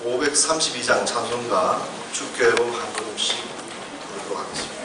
532장 찬송가 주께로 한 걸음씩 부르도록 하겠습니다.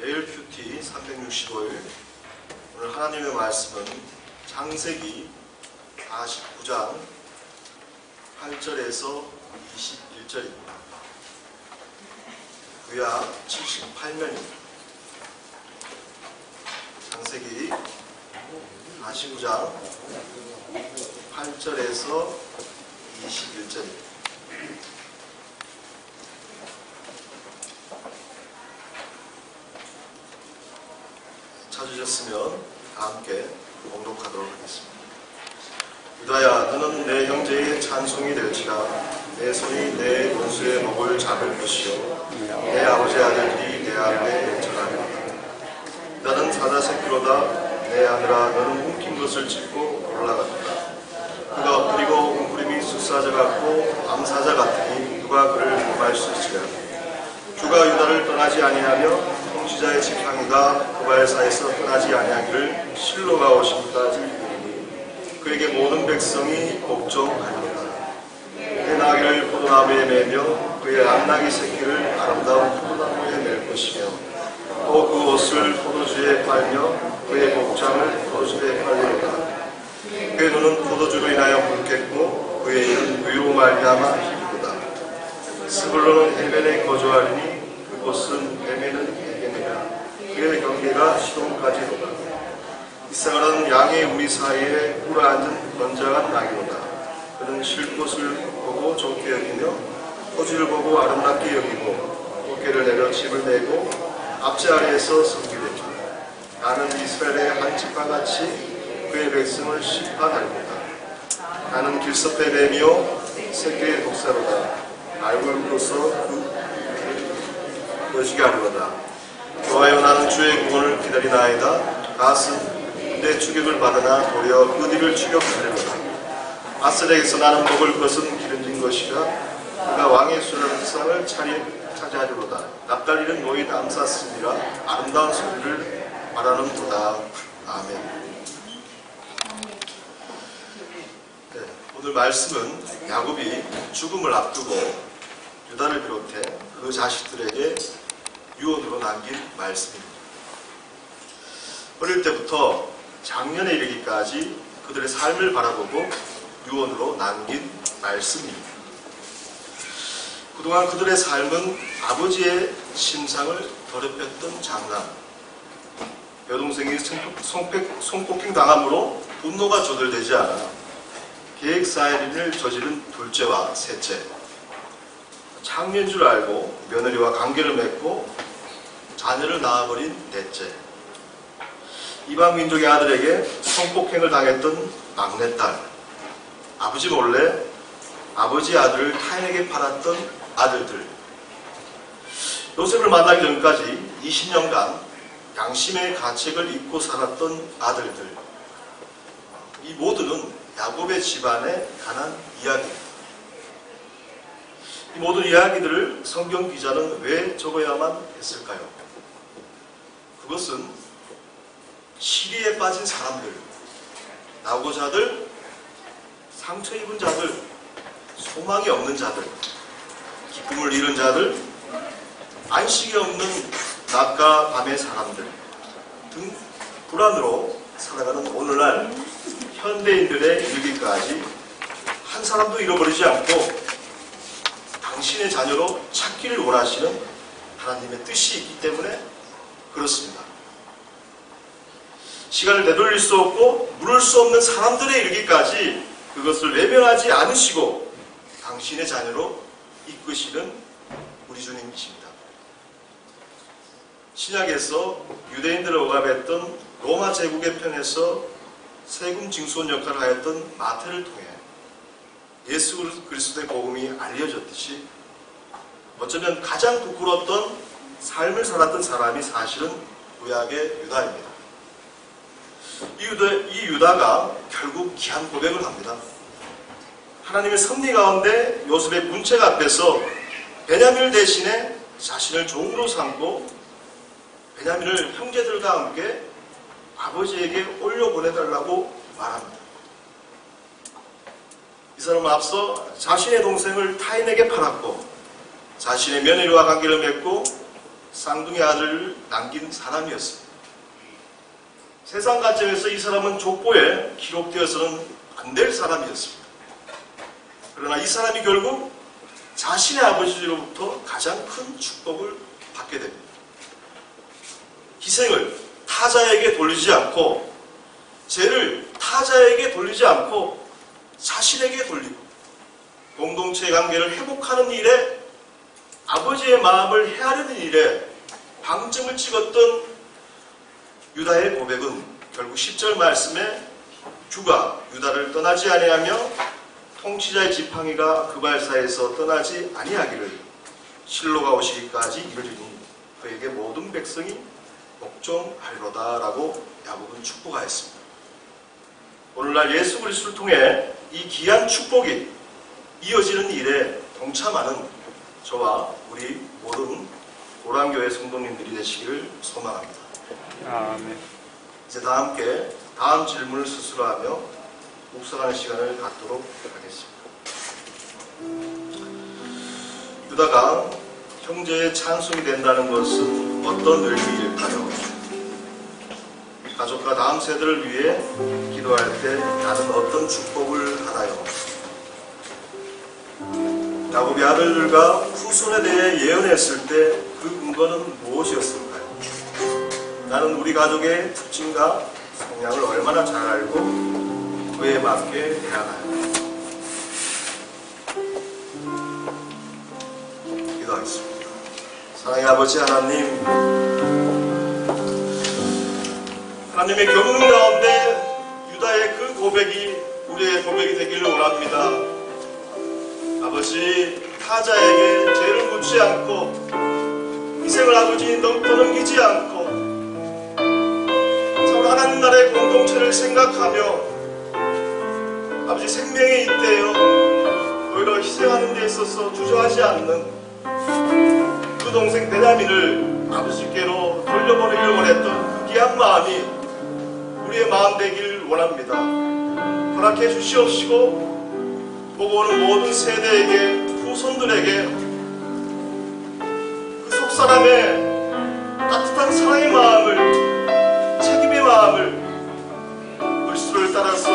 ALQT 365일 오늘 하나님의 말씀은 창세기 49장 8절에서 21절입니다. 구약 78년입니다. 창세기 49장 8절에서 21절입니다. 찾으셨으면 함께 봉독하도록 하겠습니다. 유다야, 너는 내 형제의 찬송이 될지라. 내 손이 내 원수의 목을 잡을 것이요 내 아버지 아들들이 내 앞에 전하리라. 나는 사자새끼로다. 내 아들아 너는 움킨 것을 짚고 올라갔다. 그가 엎드리고 웅크림이 수사자 같고 암사자 같으니 누가 그를 구할 수 있으랴. 주가 유다를 떠나지 아니하며 통치자의 지팡이가 그발사에서 떠나지 아니하기를 실로가 오심까지 이르니 그에게 모든 백성이 복종하리로다. 그의 나귀를 포도나무에 매며 그의 암나귀 새끼를 아름다운 포도나무에 맬 것이며 또 그 옷을 포도주에 팔며 그의 복장을 포도주에 팔리로다. 그의 눈은 포도주로 인하여 붉겠고 그의 입은 위로 말미암아 희리로다. 스불론은 헤벤에 거주하리니 그곳은 헤벤은 에겐이라. 그의 경계가 시돈까지로다. 이사가는 양의 우리 사이에 꿇어앉은 건장한 나귀로다. 그는 쉴 곳을 보고 좋게 여기며 토지를 보고 아름답게 여기고 어깨를 내려 집을 내고 앞제 아래에서 섬기리라. 나는 이스라엘의 한 지파같이 그의 백성을 심판하리로다. 나는 길섭의 뱀이요 새끼의 독사로다. 알굴로서 그 여지게 하리로다. 여호와여 나는 주의 구원을 기다리나이다. 갓은 내 추격을 받으나 도리어 그 뒤를 추격하리로다. 아셀에게서 나는 먹을 것은 기름진 것이라. 그가 왕의 수상을 차지하리로다. 납달리는 노인 암사스니라. 아름다운 소리를 말하는도다. 아멘. 오늘 말씀은 야곱이 죽음을 앞두고 유다를 비롯해 그 자식들에게 유언으로 남긴 말씀입니다. 어릴 때부터 장년에 이르기까지 그들의 삶을 바라보고 유언으로 남긴 말씀입니다. 그동안 그들의 삶은 아버지의 심상을 더럽혔던 장남, 여동생이 성폭행 당함으로 분노가 조절되지 않아 계획살인을 저지른 둘째와 셋째, 장녀인 줄 알고 며느리와 관계를 맺고 자녀를 낳아버린 넷째, 이방 민족의 아들에게 성폭행을 당했던 막내딸, 아버지 몰래 아버지 아들을 타인에게 팔았던 아들들, 요셉을 만나기 전까지 20년간 양심의 가책을 잊고 살았던 아들들, 이 모두는 야곱의 집안에 관한 이야기입니다. 이 모든 이야기들을 성경 기자는 왜 적어야만 했을까요? 그것은 시리에 빠진 사람들, 낙오자들, 상처 입은 자들, 소망이 없는 자들, 기쁨을 잃은 자들, 안식이 없는 낮과 밤의 사람들 등 불안으로 살아가는 오늘날 현대인들의 일기까지 한 사람도 잃어버리지 않고 당신의 자녀로 찾기를 원하시는 하나님의 뜻이 있기 때문에 그렇습니다. 시간을 되돌릴 수 없고 물을 수 없는 사람들의 일기까지 그것을 외면하지 않으시고 당신의 자녀로 이끄시는 우리 주님이십니다. 신약에서 유대인들을 억압했던 로마 제국의 편에서 세금 징수원 역할을 하였던 마태를 통해 예수 그리스도의 복음이 알려졌듯이 어쩌면 가장 부끄러웠던 삶을 살았던 사람이 사실은 구약의 유다입니다. 이 유다가 결국 귀한 고백을 합니다. 하나님의 섭리 가운데 요셉의 문책 앞에서 베냐민을 대신해 자신을 종으로 삼고 베냐민을 형제들과 함께 아버지에게 올려보내달라고 말합니다. 이 사람은 앞서 자신의 동생을 타인에게 팔았고 자신의 며느리와 관계를 맺고 쌍둥이 아들을 남긴 사람이었습니다. 세상 관점에서 이 사람은 족보에 기록되어서는 안 될 사람이었습니다. 그러나 이 사람이 결국 자신의 아버지로부터 가장 큰 축복을 받게 됩니다. 희생을 타자에게 돌리지 않고 죄를 타자에게 돌리지 않고 자신에게 돌리고 공동체 관계를 회복하는 일에 아버지의 마음을 헤아리는 일에 방점을 찍었던 유다의 고백은 결국 10절 말씀에 주가 유다를 떠나지 아니하며 통치자의 지팡이가 그 발사에서 떠나지 아니하기를 실로가 오시기까지 이르리니 그에게 모든 백성이 복종하리로다 라고 야곱은 축복하였습니다. 오늘날 예수 그리스도를 통해 이 귀한 축복이 이어지는 일에 동참하는 저와 우리 모든 고랑교회 성도님들이 되시기를 소망합니다. 아멘. 이제 다 함께 다음 질문을 스스로 하며 묵상하는 시간을 갖도록 하겠습니다. 유다가 형제의 찬송이 된다는 것은 어떤 의미일까요? 가족과 다음 세대를 위해 기도할 때 나는 어떤 축복을 하나요? 야곱의 아들들과 후손에 대해 예언했을 때 그 근거는 무엇이었을까요? 나는 우리 가족의 특징과 성향을 얼마나 잘 알고 그에 맞게 대하나요? 기도하겠습니다. 사랑의 아버지 하나님, 하나님의 경륜 가운데 유다의 그 고백이 우리의 고백이 되기를 원합니다. 아버지, 타자에게 죄를 묻지 않고 희생을 아버지 떠넘기지 않고 참 하나님 나라의 공동체를 생각하며 아버지 생명에 잇대어 오히려 희생하는 데 있어서 주저하지 않는 그 동생 베냐민을 아버지께로 돌려보내길 원했던 그 귀한 마음이 우리의 마음 되길 원합니다. 허락해 주시옵시고 보고 오는 모든 세대에게 후손들에게 그 속사람의 따뜻한 사랑의 마음을 책임의 마음을 물수를 따라서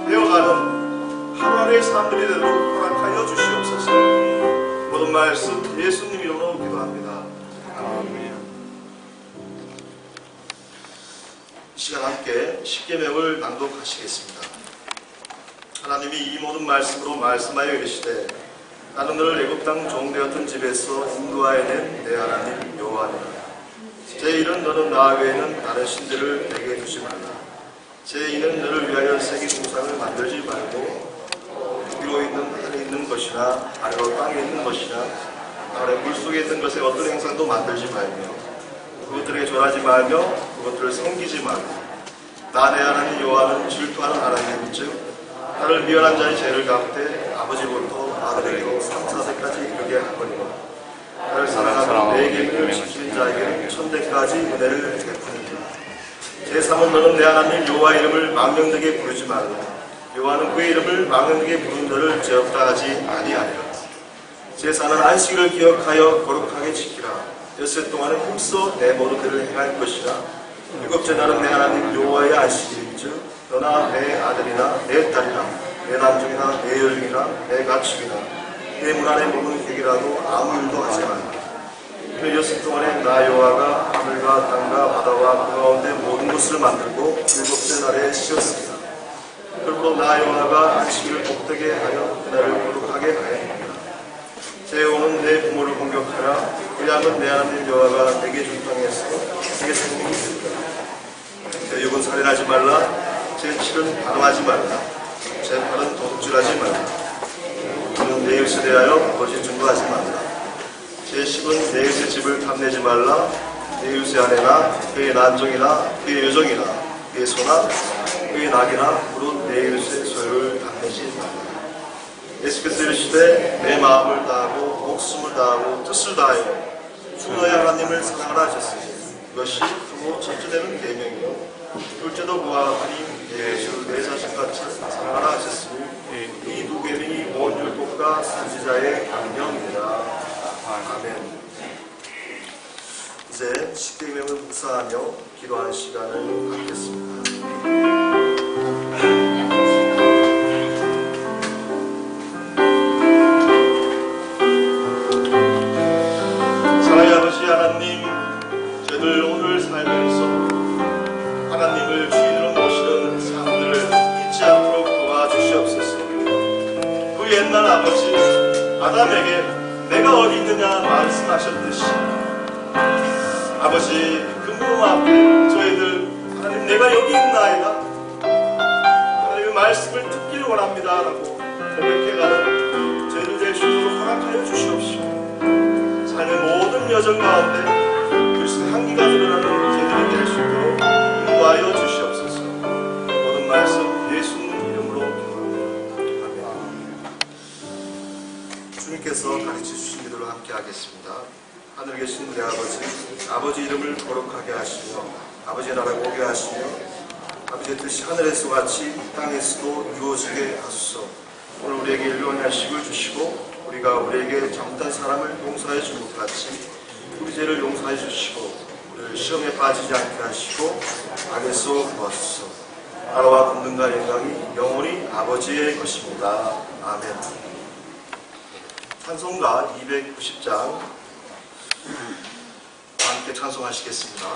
배워가는 하루하루의 사람들이 되도록 허락하여 주시옵소서. 모든 말씀 예수님 이름으로 기도합니다. 아멘. 이 시간 함께 십계명을 낭독하시겠습니다. 하나님이 이 모든 말씀으로 말씀하여 이르시되 나는 너를 애굽 땅 종되었던 집에서 인도하여 낸 내 하나님 여호와니라. 제1은 너는 나 외에는 다른 신들을 내게 두지 말라. 제2는 너를 위하여 새긴 우상을 만들지 말고 위로 있는 하늘에 있는 것이나 아래로 땅에 있는 것이나 아래 물속에 있는 것에 어떤 행상도 만들지 말며 그것들에게 절하지 말며 그것들을 섬기지 말고 나 내 하나님 여호와는 질투하는 하나님이즉 나를 미워한 자의 죄를 갚되 아버지부터 아들에게로 3, 4세까지 이르게 하거니와 나를 사랑하는 내 계명을 지키는 자에게 천대까지 은혜를 베푸니라. 제3은 너는 내 하나님 여호와 이름을 망령되게 부르지 말라. 여호와는 그의 이름을 망령되게 부르는 자를 죄 없다 하지 아니하리라. 제4는 안식일을 기억하여 거룩하게 지키라. 엿새 동안은 힘써 내 모든 일을 행할 것이라. 일곱째 날은 내 하나님 여호와의 안식일이즉 너나 내 아들이나 내 딸이나 내 남종이나 내 여종이나 내 가축이나 내 문 안에 모든 객이라도 아무 일도 하지 말라. 그 엿새 동안에 나 여호와가 하늘과 땅과 바다와 그 가운데 모든 것을 만들고 일곱째 날에 쉬었습니다. 그러므로 나 여호와가 안식일을 복되게 하여 그날을 거룩하게 하였느니라. 제5는 내 부모를 공격하라. 왜냐하면 내 하나님 여호와가 내게 준 땅에서 내게 생명이 있으리라. 제6은 살인하지 말라. 제7은 반항하지 말라. 제8은 도둑질하지 말라. 너는 내 이웃에 대하여 거짓 증거하지 말라. 제10은 내 이웃의 집을 탐내지 말라. 내 이웃의 아내나 그의 난종이나 그의 여종이나 그의 소나 그의 낙이나 무릇 내 이웃의 소유를 탐내지 말라. 예수께서 이르시되 내 마음을 다하고 목숨을 다하고 뜻을 다하여 주 너의 하나님을 사랑하라 하셨으니 이것이 크고 첫째되는 계명이요 둘째도 무하하니 내 주 내 자신같이 사랑하라 하셨으니 이 두 계명이 온 율법과 선지자의 강령이니라. 아멘. 이제 십계명을 묵상하며 기도하는 시간을 갖겠습니다. 사랑의 아버지 하나님, 저희들 오늘 살면서 하나님을 주인으로 모시는 삶들을 잊지 않도록 도와주시옵소서. 그 옛날 아버지 아담에게 내가 어디 있느냐 말씀하셨듯이 아버지 그 무덤 앞에 저희들 하나님 내가 여기 있나이다 하나님의 말씀을 듣기를 원합니다 라고 고백해가는 저희들 될 수 있도록 허락하여 주시옵시고 삶의 모든 여정 가운데 그리스도의 향기가 드러나는 저희들이 될 수 있도록 인도하여 주시옵소서. 함께 하겠습니다. 하늘에 계신 우리 아버지 이름을 거룩하게 하시며 아버지의 나라가 오게 하시며 아버지의 뜻이 하늘에서 같이 땅에서도 이루어지게 하소서. 오늘 우리에게 일용할 양식을 주시고 우리가 우리에게 잘못한 사람을 용서해 준 것 같이 우리 죄를 용서해 주시고 우리를 시험에 빠지지 않게 하시고 악에서 구하소서. 나라와 권능과 영광이 영원히 아버지의 것입니다. 아멘. 찬송가 290장 함께 찬송하시겠습니다.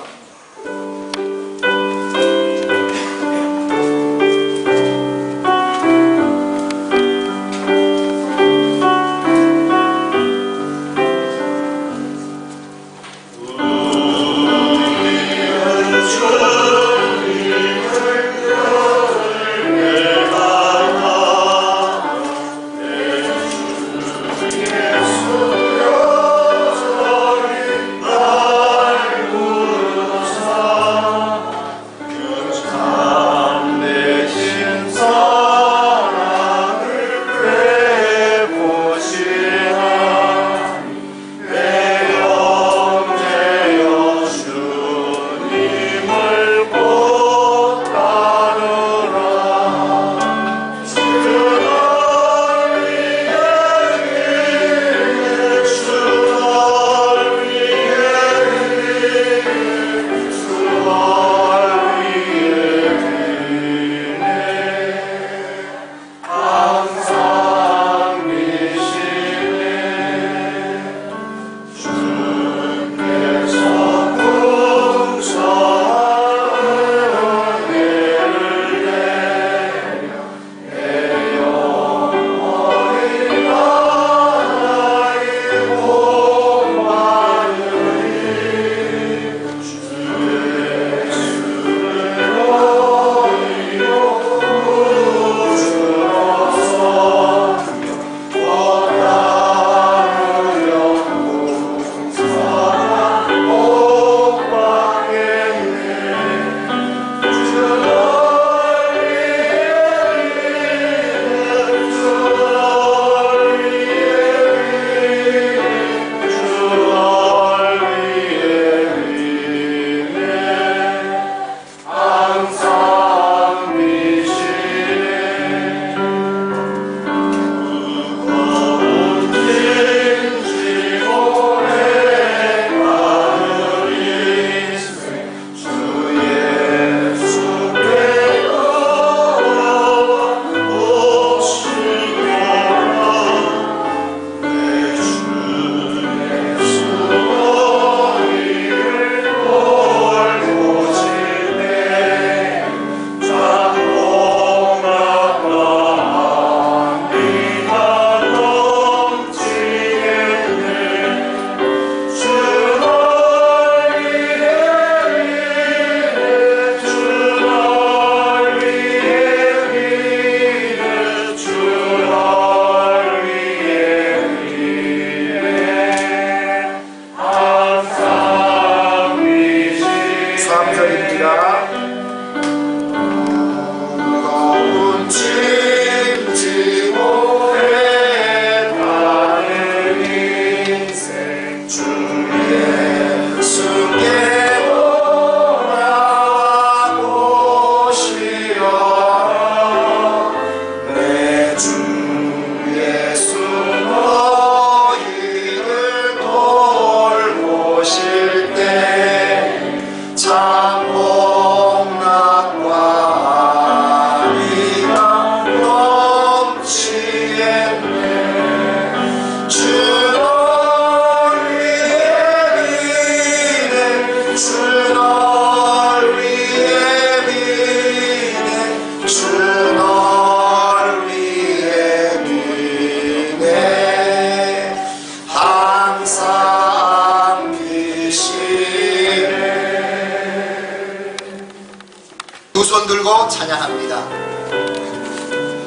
손 들고 찬양합니다.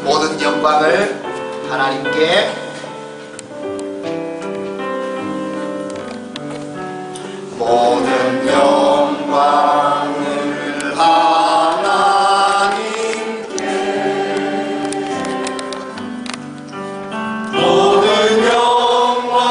모든 영광을 하나님께, 모든 영광을 하나님께, 모든 영광을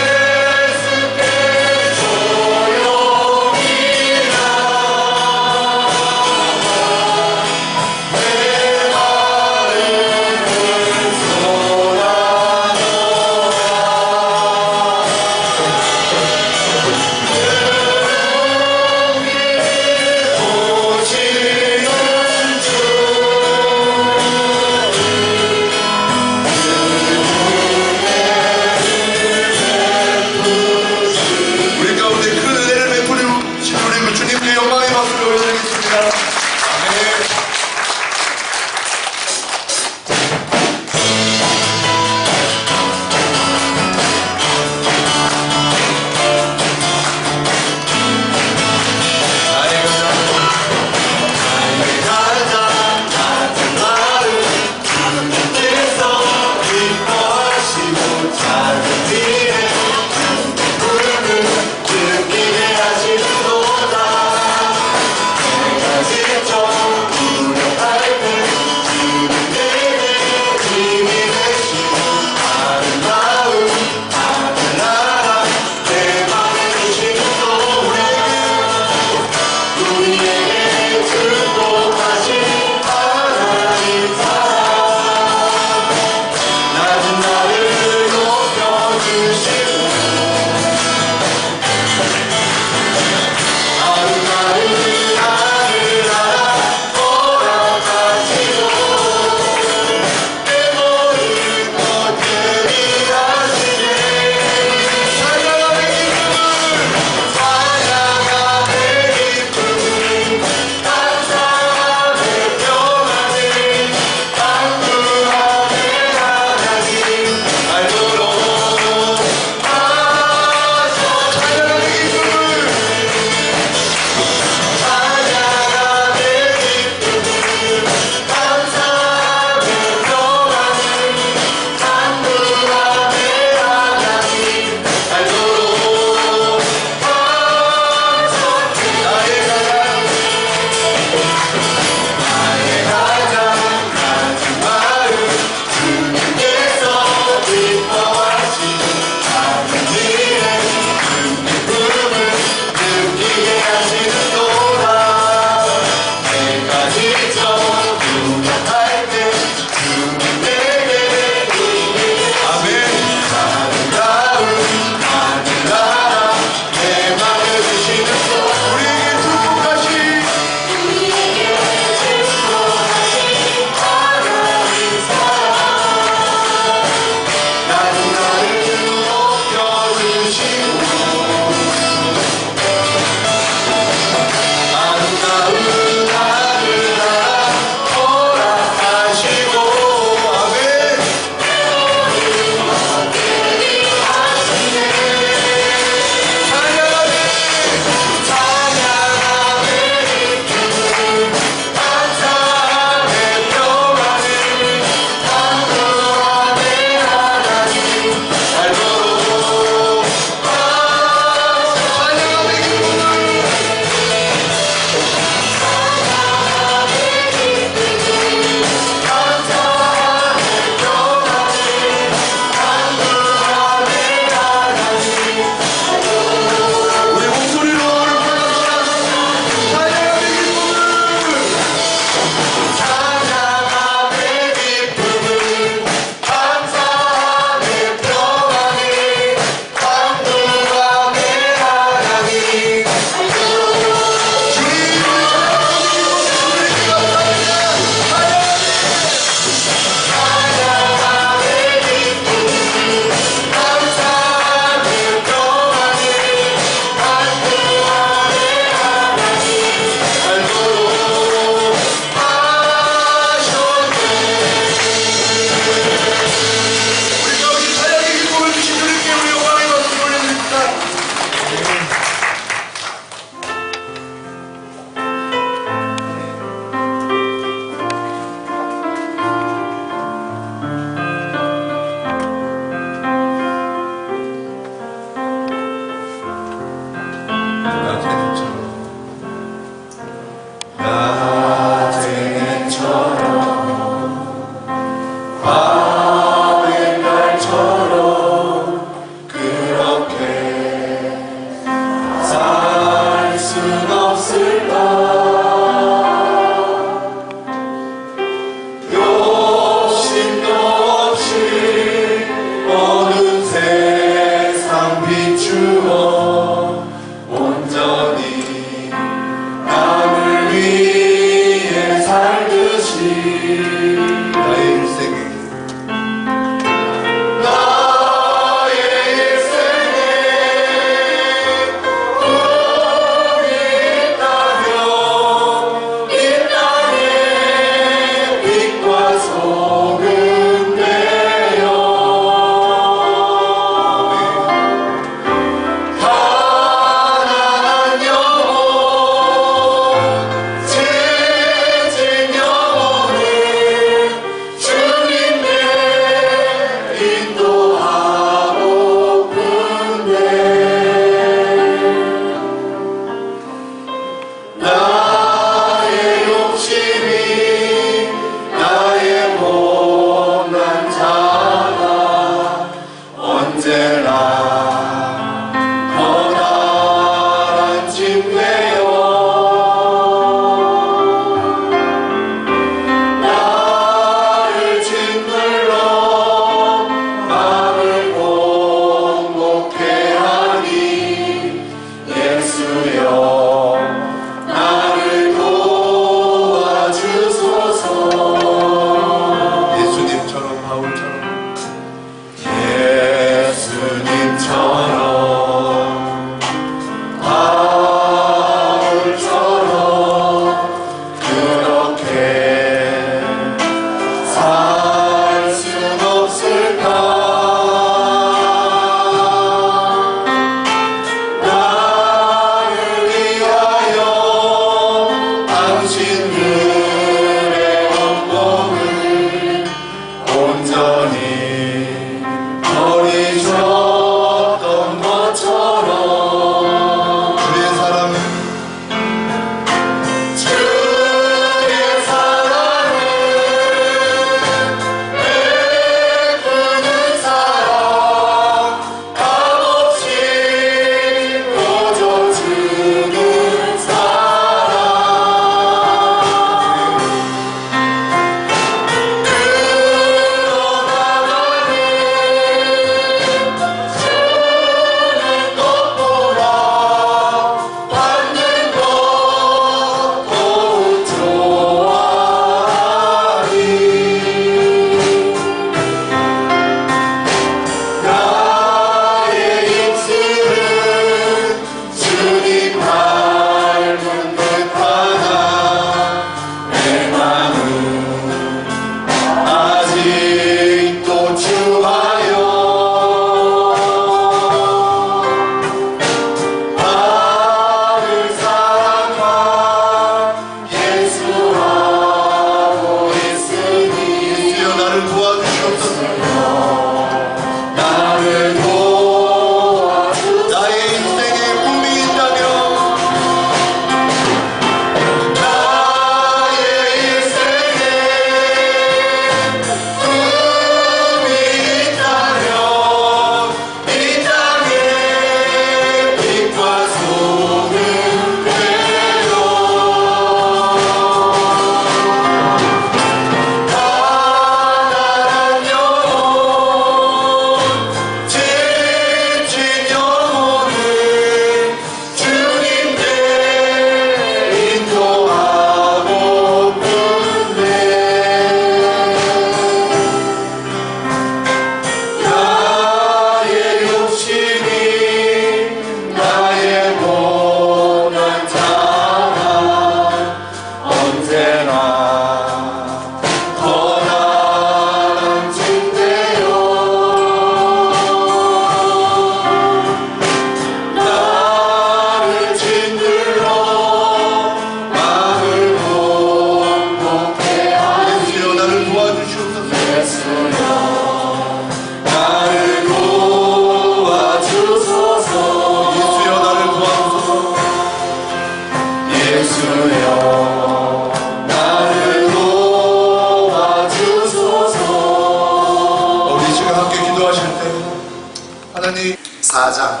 4장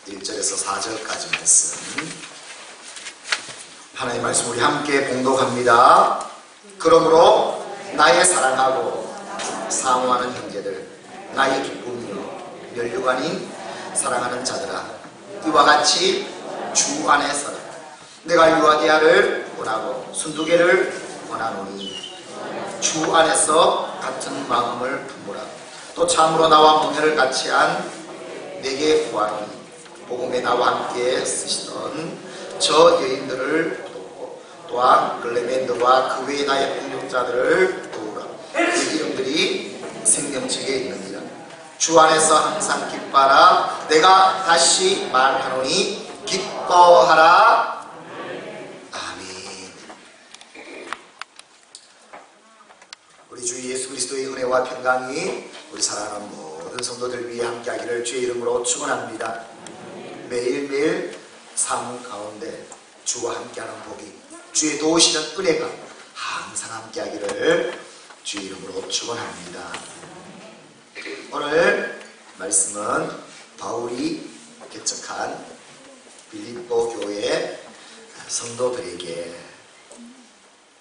1절에서 4절까지 말씀, 하나님의 말씀 우리 함께 봉독합니다. 그러므로 나의 사랑하고 사모하는 형제들, 나의 기쁨이요 면류관인 사랑하는 자들아, 이와 같이 주 안에서 내가 유아디아를 원하고 순두개를 원하노니 주 안에서 같은 마음을 품으라. 또 참으로 나와 문제를 같이 한 내게 구하노니 복음에 나와 함께 쓰시던 저 여인들을 돕고 또한 글레멘드와 그 외의 나의 폭력자들을 도우라. 그 이름들이 생명책에 있느니라. 주 안에서 항상 기뻐하라. 내가 다시 말하노니 기뻐하라. 아멘. 우리 주 예수 그리스도의 은혜와 평강이 우리 사랑하는 모든 성도들 위해 함께하기를 주의 이름으로 축원합니다. 매일매일 삶 가운데 주와 함께하는 복이, 주의 도우시는 은혜가 항상 함께하기를 주의 이름으로 축원합니다. 오늘 말씀은 바울이 개척한 빌립보 교회 성도들에게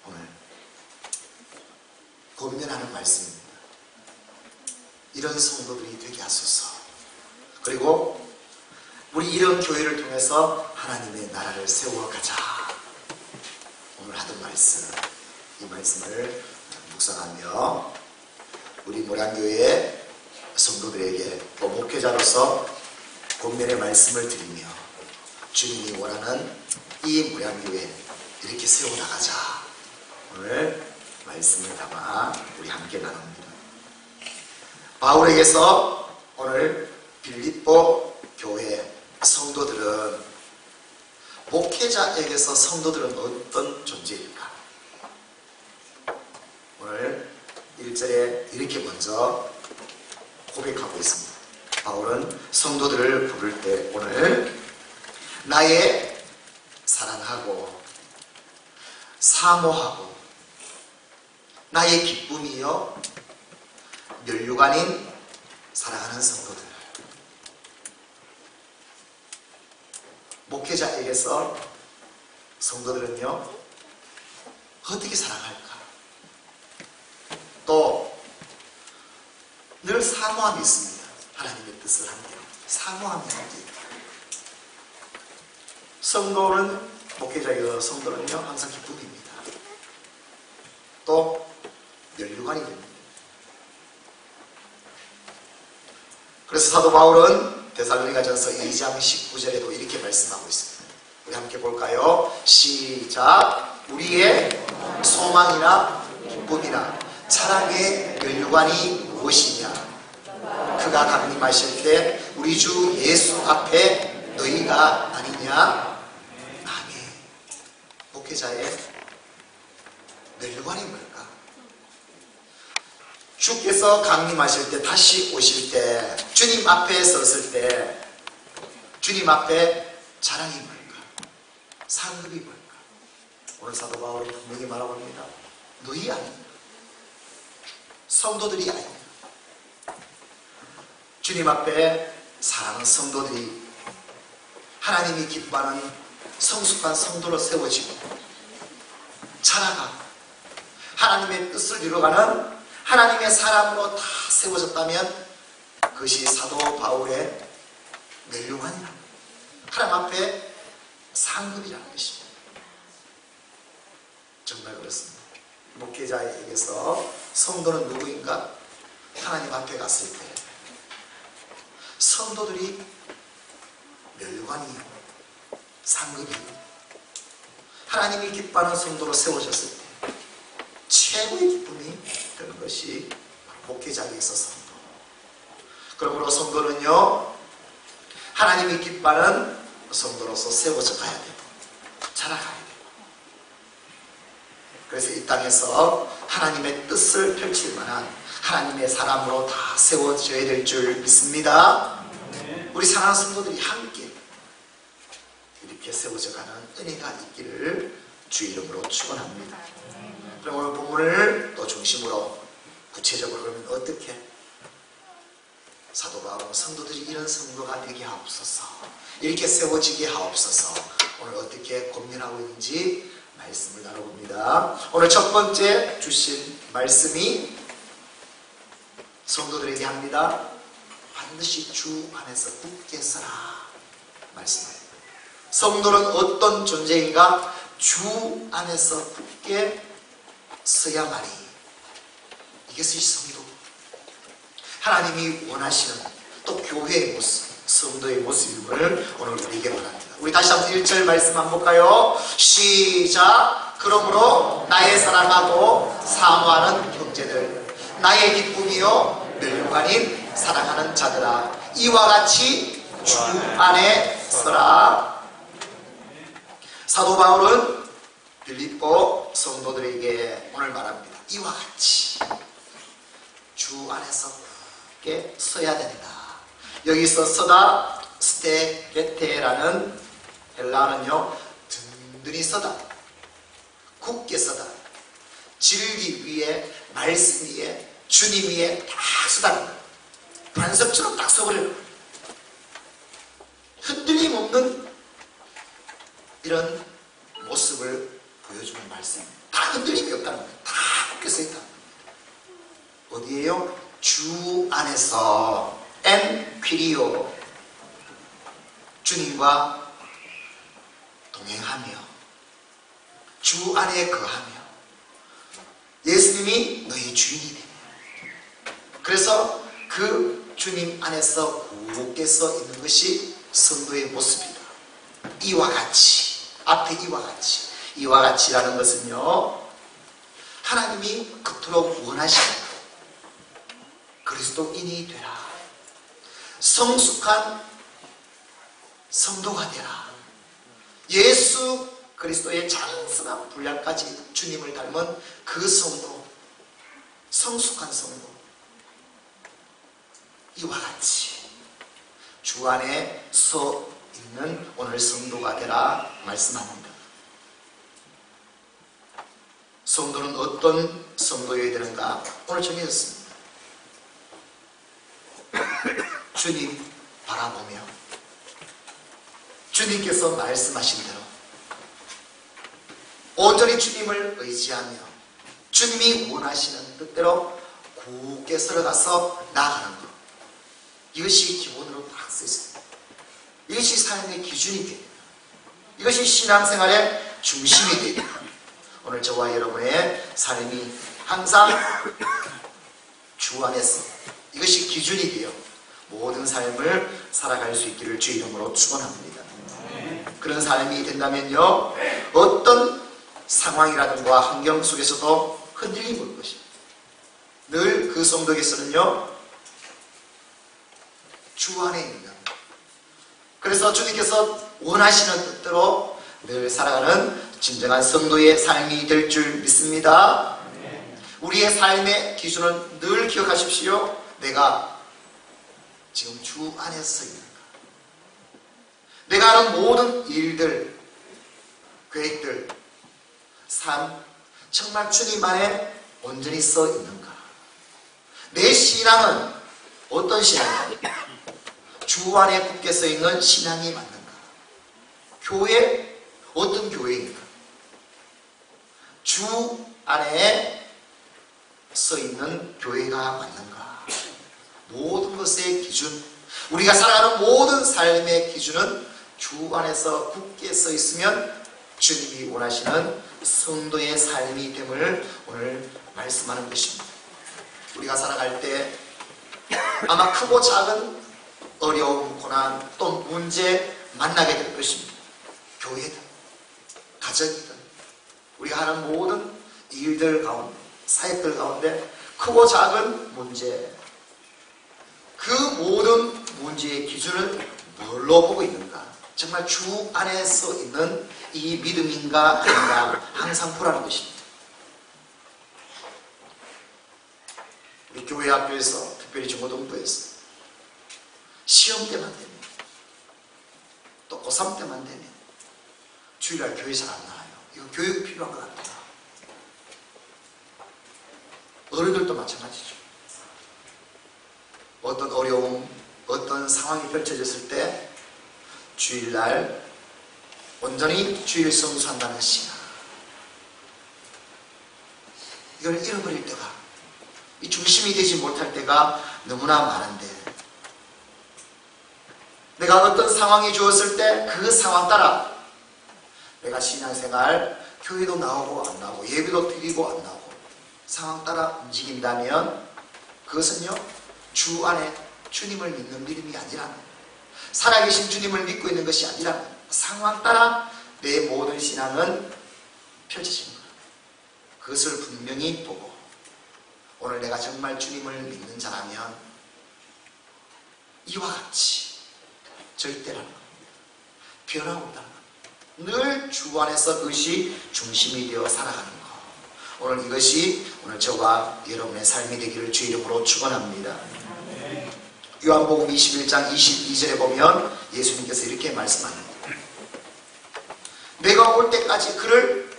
오늘 고민하는 말씀입니다. 이런 성도들이 되게 하소서. 그리고 우리 이런 교회를 통해서 하나님의 나라를 세워가자. 오늘 하던 말씀, 이 말씀을 묵상하며 우리 모량교회 성도들에게 또 목회자로서 권면의 말씀을 드리며 주님이 원하는 이 모량교회 이렇게 세워나가자. 오늘 말씀을 담아 우리 함께 나눕니다. 바울에게서 오늘 빌립보 교회 성도들은, 목회자에게서 성도들은 어떤 존재일까? 오늘 1절에 이렇게 먼저 고백하고 있습니다. 바울은 성도들을 부를 때 오늘 나의 사랑하고 사모하고 나의 기쁨이요 면류관인 사랑하는 성도들, 목회자에게서 성도들은요 어떻게 사랑할까? 또 늘 사모함이 있습니다. 하나님의 뜻을 함께 사모함이 함께 있다. 성도는, 목회자에게서 성도는요 항상 기쁨입니다. 또 면류관이 됩니다. 그래서 사도 바울은 데살로니가전서 2장 19절에도 이렇게 말씀하고 있습니다. 우리 함께 볼까요? 시작. 우리의 소망이나 기쁨이나 사랑의 면류관이 무엇이냐? 그가 강림하실 때 우리 주 예수 앞에 너희가 아니냐? 아멘. 목회자의 면류관이 뭘까? 주께서 강림하실 때, 다시 오실 때, 주님 앞에 섰을 때 주님 앞에 자랑이 뭘까? 상급이 뭘까? 오늘 사도 바울은 분명히 말합니다. 너희 아닙니다. 성도들이 아닙니다. 주님 앞에 사랑하는 성도들이 하나님이 기뻐하는 성숙한 성도로 세워지고 자라가고 하나님의 뜻을 이루어가는 하나님의 사람으로 다 세워졌다면 그것이 사도 바울의 면류관이라, 하나님 앞에 상급이라는 것입니다. 정말 그렇습니다. 목회자에게서 성도는 누구인가? 하나님 앞에 갔을 때 성도들이 면류관이요 상급이요 하나님이 기뻐하는 성도로 세워졌을 때 최고의 기쁨이 되는 것이 목회자에게서 성도. 그러므로 성도는요 하나님이 기뻐하는 성도로서 세워져 가야 되고 자라가야 되고, 그래서 이 땅에서 하나님의 뜻을 펼칠 만한 하나님의 사람으로 다 세워져야 될 줄 믿습니다. 우리 사랑하는 성도들이 함께 이렇게 세워져가는 은혜가 있기를 주 이름으로 축원합니다. 그럼 오늘 본문을 또 중심으로 구체적으로 그러면 어떻게 사도 바울은 성도들이 이런 성도가 되게 하옵소서, 이렇게 세워지게 하옵소서, 오늘 어떻게 고민하고 있는지 말씀을 나눠봅니다. 오늘 첫 번째 주신 말씀이 성도들에게 합니다. 반드시 주 안에서 굳게 서라 말씀합니다. 성도는 어떤 존재인가? 주 안에서 굳게 서야만이, 이것이 성도, 하나님이 원하시는 또 교회의 모습, 성도의 모습임을 오늘 우리에게 바랍니다. 우리 다시 한번 1절 말씀 한번 볼까요? 시작. 그러므로 나의 사랑하고 사모하는 형제들, 나의 기쁨이요 늘 육간인 사랑하는 자들아, 이와 같이 주 안에 서라. 사도 바울은 빌립보 성도들에게 오늘 말합니다. 이와 같이 주 안에서 굳게 서야 된다. 여기서 서다, 스테게테라는 헬라어는요, 든든히 서다, 굳게 서다, 진리 위에, 말씀 위에, 주님 위에 딱 서다, 반석처럼 딱 서버려요. 흔들림 없는 이런 모습을 보여주는 말씀입니다. 다 흔들림이 없다는 거예요. 다 굳게 서 있다. 어디에요? 주 안에서. 엔 퀴리오, 주님과 동행하며 주 안에 거하며 예수님이 너희 주인이 되며, 그래서 그 주님 안에서 굳게 서 있는 것이 성도의 모습이다. 이와 같이, 앞에 이와 같이, 이와 같이라는 것은요, 하나님이 그토록 원하시는 그리스도인이 되라, 성숙한 성도가 되라, 예수 그리스도의 장성한 분량까지 주님을 닮은 그 성도, 성숙한 성도, 이와 같이 주 안에 서 있는 오늘 성도가 되라 말씀합니다. 성도는 어떤 성도여야 되는가? 오늘 정해졌습니다. 주님 바라보며 주님께서 말씀하신 대로 온전히 주님을 의지하며 주님이 원하시는 뜻대로 굳게 서러가서 나아가는 것, 이것이 기본으로 딱 써 있습니다. 이것이 삶의 기준이 됩니다. 이것이 신앙생활의 중심이 됩니다. 오늘 저와 여러분의 삶이 항상 주 안에서 이것이 기준이 되어 모든 삶을 살아갈 수 있기를 주의 이름으로 축원합니다. 그런 삶이 된다면요, 어떤 상황이라든가 환경 속에서도 흔들림이 올 것입니다. 늘 그 성도에게서는요, 주 안에 있는, 그래서 주님께서 원하시는 뜻대로 늘 살아가는 진정한 성도의 삶이 될 줄 믿습니다. 우리의 삶의 기준은 늘 기억하십시오. 내가 지금 주 안에 서 있는가? 내가 하는 모든 일들, 계획들, 삶, 정말 주님 안에 온전히 서 있는가? 내 신앙은 어떤 신앙인가? 주 안에 굳게 서 있는 신앙이 맞는가? 교회, 어떤 교회인가? 주 안에 서 있는 교회가 맞는가? 모든 것의 기준, 우리가 살아가는 모든 삶의 기준은 주 안에서 굳게 서 있으면 주님이 원하시는 성도의 삶이 됨을 오늘 말씀하는 것입니다. 우리가 살아갈 때 아마 크고 작은 어려움, 고난, 또 문제 만나게 될 것입니다. 교회든 가정이든 우리가 하는 모든 일들 가운데, 사역들 가운데 크고 작은 문제, 그 모든 문제의 기준을 뭘로 보고 있는가? 정말 주 안에 서 있는 이 믿음인가 아닌가 항상 보라는 것입니다. 우리 교회 학교에서, 특별히 중고등부에서 시험 때만 되면, 또 고3 때만 되면 주일날 교회 잘 안 나와요. 이거 교육이 필요한 것 같아요. 어른들도 마찬가지죠. 어떤 어려움, 어떤 상황이 펼쳐졌을 때 주일날 온전히 주일 성수한다는 시간, 이걸 잃어버릴 때가, 이 중심이 되지 못할 때가 너무나 많은데, 내가 어떤 상황이 주었을 때 그 상황 따라 내가 신앙생활, 교회도 나오고 안 나오고 예배도 드리고 안 나오고 상황 따라 움직인다면 그것은요, 주 안에 주님을 믿는 믿음이 아니라, 살아계신 주님을 믿고 있는 것이 아니라 상황 따라 내 모든 신앙은 펼쳐진 거예요. 그것을 분명히 보고 오늘 내가 정말 주님을 믿는 자라면 이와 같이 절대라는 겁니다. 변화없다는 겁니다. 늘 주 안에서 그것이 중심이 되어 살아가는 것. 오늘 이것이 오늘 저와 여러분의 삶이 되기를 주 이름으로 축원합니다. 요한복음 21장 22절에 보면 예수님께서 이렇게 말씀합니다. 내가 올 때까지 그를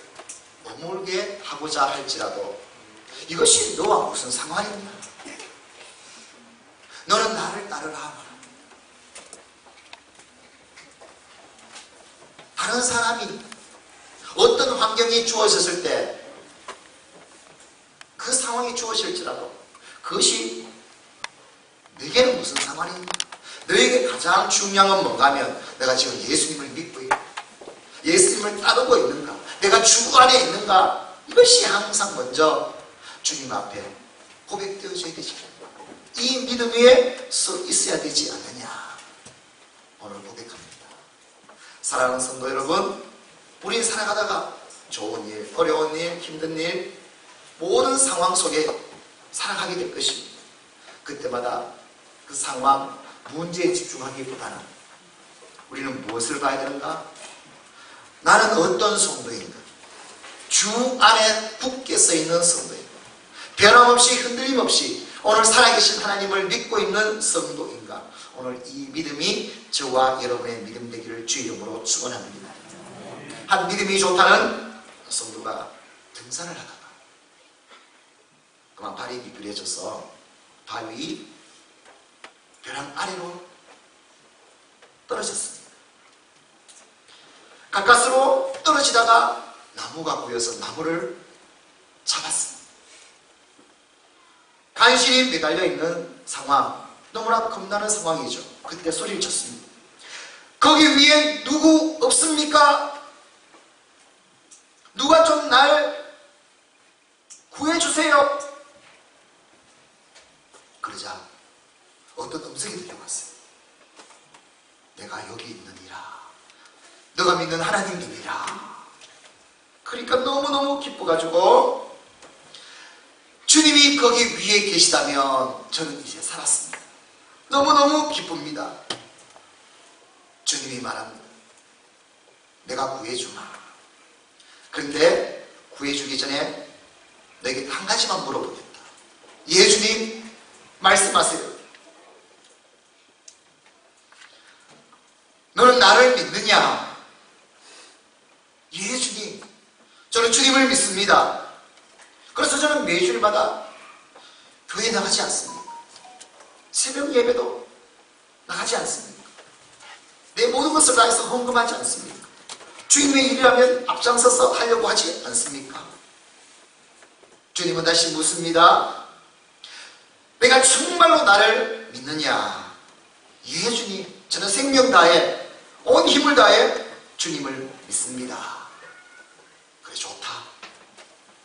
머물게 하고자 할지라도 이것이 너와 무슨 상관이냐? 너는 나를 따르라. 다른 사람이 어떤 환경이 주어졌을 때 그 상황이 주어질지라도 그것이 너에게는 무슨 상관이냐? 너에게 가장 중요한 건 뭔가 하면 내가 지금 예수님을 믿고 있고 예수님을 따르고 있는가? 내가 주 안에 있는가? 이것이 항상 먼저 주님 앞에 고백되어져야 되지. 이 믿음 위에 서 있어야 되지 않느냐? 오늘 고백합니다. 사랑하는 성도 여러분, 우리 살아가다가 좋은 일, 어려운 일, 힘든 일, 모든 상황 속에 살아가게 될 것입니다. 그때마다 그 상황, 문제에 집중하기보다는 우리는 무엇을 봐야 되는가? 나는 어떤 성도인가? 주 안에 굳게 서 있는 성도인가? 변함없이 흔들림 없이 오늘 살아계신 하나님을 믿고 있는 성도인가? 오늘 이 믿음이 저와 여러분의 믿음 되기를 주 이름으로 축원합니다. 한 믿음이 좋다는 성도가 등산을 하다가 그만 발이 미끄러져서 바위 벼랑 아래로 떨어졌습니다. 가까스로 떨어지다가 나무가 보여서 나무를 잡았습니다. 간신히 매달려 있는 상황, 너무나 겁나는 상황이죠. 그때 소리를 쳤습니다. 거기 위에 누구 없습니까? 누가 좀 날 구해주세요. 그러자 어떤 음성이 들려왔어요. 내가 여기 있느니라. 너가 믿는 하나님이니라. 그러니까 너무너무 기뻐가지고 주님이 거기 위에 계시다면 저는 이제 살았습니다. 너무너무 기쁩니다. 주님이 말합니다. 내가 구해주마. 그런데 구해주기 전에 너에게 한 가지만 물어보겠다. 예수님 말씀하세요. 너는 나를 믿느냐? 예수님, 저는 주님을 믿습니다. 그래서 저는 매주일마다 교회에 나가지 않습니다. 새벽 예배도 나가지 않습니다. 내 모든 것을 다해서 헌금하지 않습니까? 주님의 일이라면 앞장서서 하려고 하지 않습니까? 주님은 다시 묻습니다. 내가 정말로 나를 믿느냐? 예, 주님, 저는 생명 다해 온 힘을 다해 주님을 믿습니다. 그래, 좋다.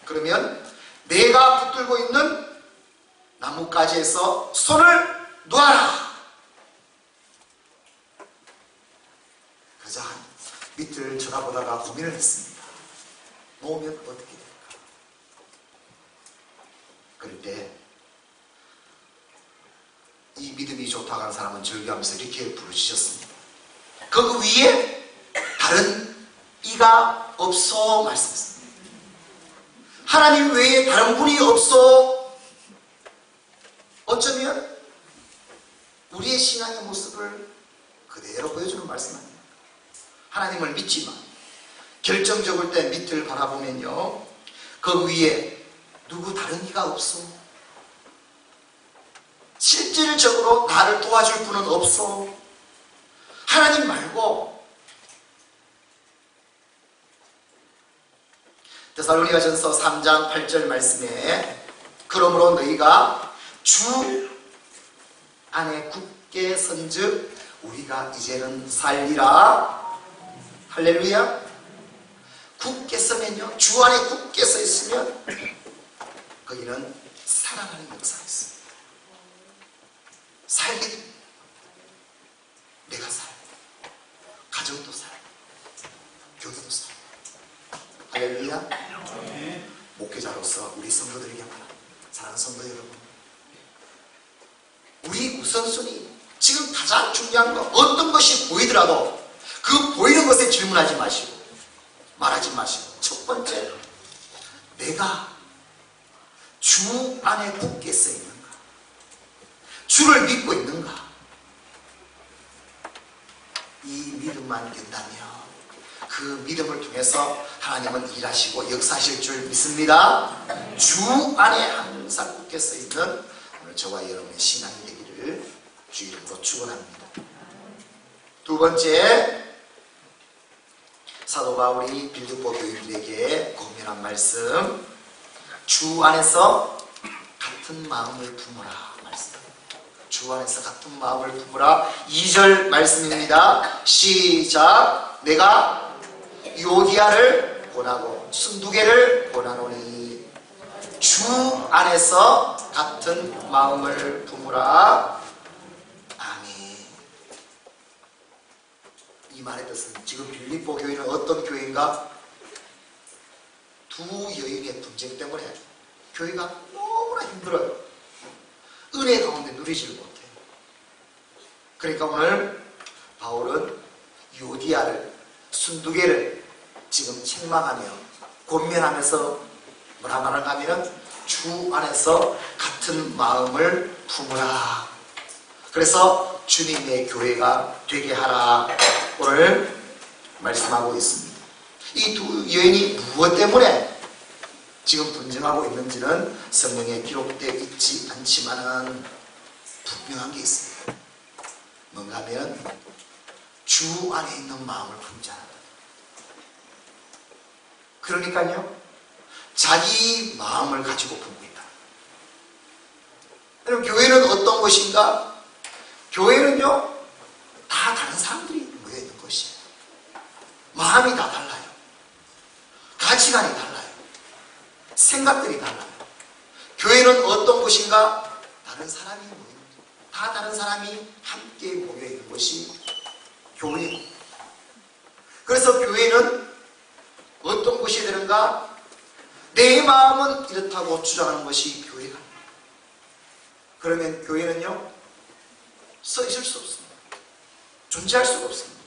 그러면 내가 붙들고 있는 나뭇가지에서 손을 놓아라. 그러자 밑을 쳐다보다가 고민을 했습니다. 놓으면 어떻게 될까? 그럴 때 이 믿음이 좋다고 하는 사람은 절규하면서 이렇게 부르짖었습니다. 그 위에 다른 이가 없어 말씀했습니다. 하나님 외에 다른 분이 없어. 어쩌면 우리의 신앙의 모습을 그대로 보여주는 말씀 아닙니까? 하나님을 믿지만 결정적일 때 밑을 바라보면요, 그 위에 누구 다른 이가 없어. 실질적으로 나를 도와줄 분은 없어. 하나님 말고. 데살로니가전서 3장 8절 말씀에 그러므로 너희가 주 안에 굳게 선즉 우리가 이제는 살리라. 할렐루야. 굳게 서면요, 주 안에 굳게 서 있으면 거기는 살아가는 역사가 있습니다. 살게, 내가 살, 가정도 살, 교회도 살. 할렐루야. 목회자로서 우리 성도들에게 말합니다. 사랑하는 성도 여러분, 우리 우선순위, 지금 가장 중요한 거 어떤 것이 보이더라도 그 보이는 것에 질문하지 마시고 말하지 마시고, 첫 번째, 내가 주 안에 굳게 서 있는가? 주를 믿고 있는가? 이 믿음만 된다면 그 믿음을 통해서 하나님은 일하시고 역사하실 줄 믿습니다. 주 안에 항상 굳게 서 있는 오늘 저와 여러분의 신앙이 되기를 주 이름으로 축원합니다. 두 번째, 사도 바울이 빌립보 교인들에게 권면한 말씀, 주 안에서 같은 마음을 품으라 말씀. 주 안에서 같은 마음을 품으라. 2절 말씀입니다. 시작. 내가 요디아를 권하고 순두개를 권하노니 주 안에서 같은 마음을 품으라. 아멘. 이 말의 뜻은 지금 빌립보 교회는 어떤 교회인가? 두 여인의 분쟁 때문에 교회가 너무나 힘들어요. 은혜 가운데 누리지를 못해요. 그러니까 오늘 바울은 요디아를, 순두개를 지금 책망하며 권면하면서 뭐라 말하는가 하면 주 안에서 같은 마음을 품으라. 그래서 주님의 교회가 되게 하라. 오늘 말씀하고 있습니다. 이 두 여인이 무엇 때문에 지금 분쟁하고 있는지는 성경에 기록되어 있지 않지만은 분명한 게 있습니다. 뭔가 하면 주 안에 있는 마음을 품지 않는다. 그러니까요, 자기 마음을 가지고 품고 있다. 여러분, 교회는 어떤 곳인가? 교회는요, 다 다른 사람들이 모여있는 곳이에요. 마음이 다 달라요. 가치관이 달라요. 생각들이 달라요. 교회는 어떤 곳인가? 다른 사람이 모이는 곳. 다 다른 사람이 함께 모여있는 곳이 교회예요. 그래서 교회는 어떤 곳이 되는가? 내 마음은 이렇다고 주장하는 것이 교회가. 그러면 교회는요, 서 있을 수 없습니다. 존재할 수가 없습니다.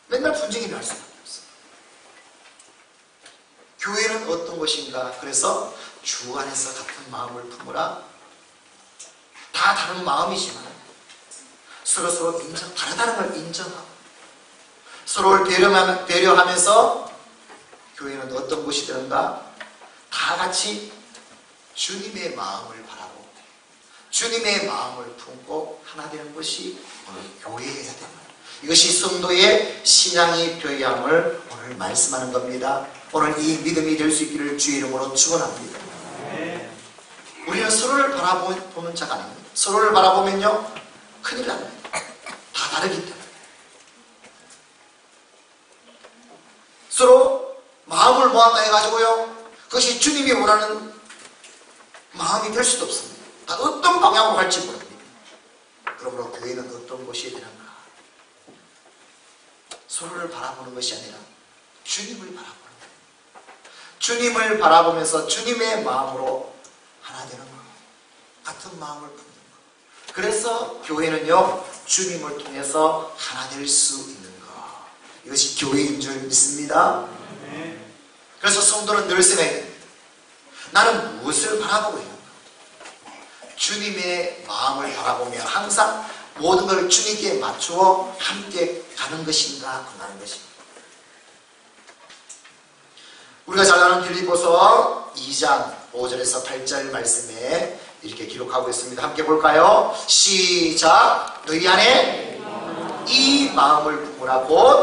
맨날 분쟁이 날 수밖에 없어요. 교회는 어떤 것인가? 그래서 주 안에서 같은 마음을 품으라. 다 다른 마음이지만 서로서로 다르다는 걸 인정하고 서로를 배려하면서 교회는 어떤 곳이 되는가? 다 같이 주님의 마음을 바라고 주님의 마음을 품고 하나 되는 것이 오늘 교회여야 됩니다. 이것이 성도의 신앙이 되어야 함을 오늘 말씀하는 겁니다. 오늘 이 믿음이 될 수 있기를 주의 이름으로 축원합니다. 우리는 서로를 바라보는 자가 아닙니다. 서로를 바라보면요, 큰일 납니다. 다 다르기 때문에. 서로 마음을 모았다 해가지고요, 그것이 주님이 원하는 마음이 될 수도 없습니다. 다 어떤 방향으로 갈지 모릅니다. 그러므로 교회는 어떤 곳이 되는가? 서로를 바라보는 것이 아니라 주님을 바라보는 거예요. 주님을 바라보면서 주님의 마음으로 하나 되는 것, 같은 마음을 품는 것. 그래서 교회는요, 주님을 통해서 하나 될 수 있는 것. 이것이 교회인 줄 믿습니다. 그래서 성도는 늘 생각해야 됩니다. 나는 무엇을 바라보고 있는가? 주님의 마음을 바라보며 항상 모든 걸 주님께 맞추어 함께 가는 것인가, 가는 것인가. 우리가 잘 아는 빌립보서 2장 5절에서 8절 말씀에 이렇게 기록하고 있습니다. 함께 볼까요? 시작. 너희 안에 이 마음을 품으라 곧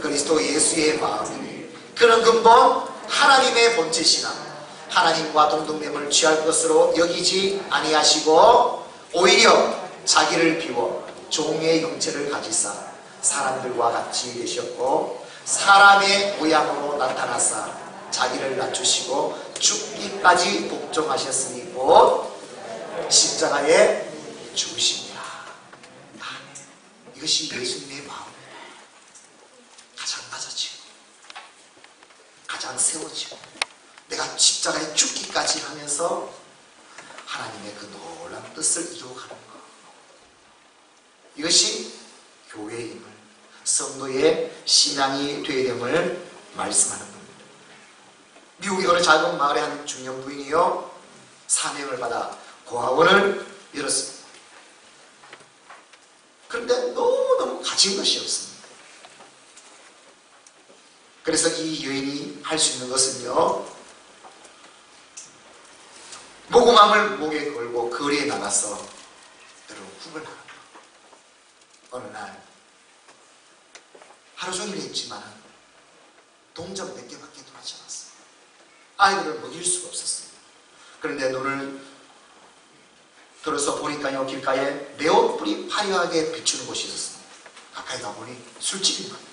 그리스도 예수의 마음이니 그는 근본 하나님의 본체시나 하나님과 동등됨을 취할 것으로 여기지 아니하시고 오히려 자기를 비워 종의 형체를 가지사 사람들과 같이 되셨고 사람의 모양으로 나타나사 자기를 낮추시고 죽기까지 복종하셨으니 곧 십자가에 죽으십니다. 이것이 예수님의 마음입니다. 가장 낮아지고 가장 세워지고 내가 십자가에 죽기까지 하면서 하나님의 그 놀라운 뜻을 이루어가는 것. 이것이 교회의 힘을, 성도의 신앙이 되어야 됨을 말씀하는 겁니다. 미국의 어느 작은 마을의 한 중년 부인이요 사명을 받아 고아원을 열었습니다. 그런데 너무너무 가진 것이 없습니다. 그래서 이 여인이 할 수 있는 것은요, 모금함을 목에 걸고 거리에 나가서 여러분 구걸하는 거예요. 어느 날 하루 종일 했지만 동전 몇 개밖에 돌아지 않았어요. 아이들을 먹일 수가 없었어요. 그런데 눈을 들어서 보니까요, 길가에 네온불이 화려하게 비추는 곳이 있었습니다. 가까이 가보니 술집인 겁니다.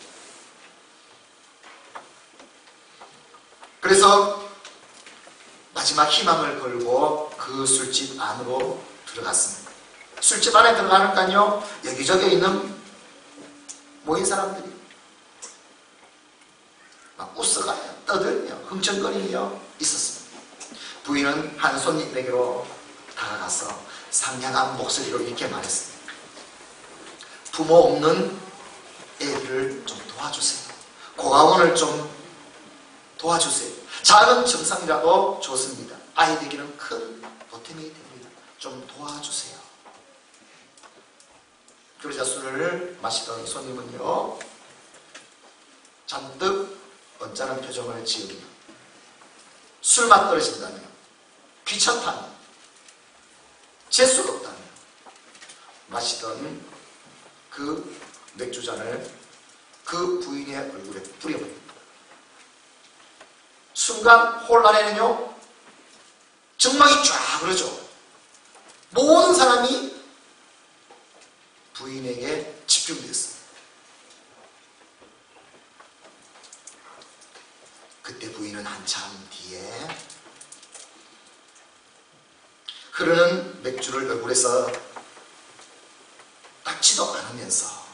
그래서 마지막 희망을 걸고 그 술집 안으로 들어갔습니다. 술집 안에 들어가니까요, 여기저기 있는 모인 사람들이 막 웃어가며 떠들며 흥청거리며 있었습니다. 부인은 한 손님에게로 다가가서 상냥한 목소리로 이렇게 말했습니다. 부모 없는 애들을 좀 도와주세요. 고아원을 좀 도와주세요. 작은 정상이라도 좋습니다. 아이들에게는 큰 보탬이 됩니다. 좀 도와주세요. 그러자 술을 마시던 손님은요, 잔뜩 언짢은 표정을 지으며 술맛 떨어진다며 귀찮다며 재수가 없다며 마시던 그 맥주잔을 그 부인의 얼굴에 뿌려버립니다. 순간 혼란에는요, 정막이 쫙 흐르죠. 모든 사람이 부인에게 집중됐습니다. 그때 부인은 한참 뒤에 흐르는 맥주를 얼굴에서 닦지도 않으면서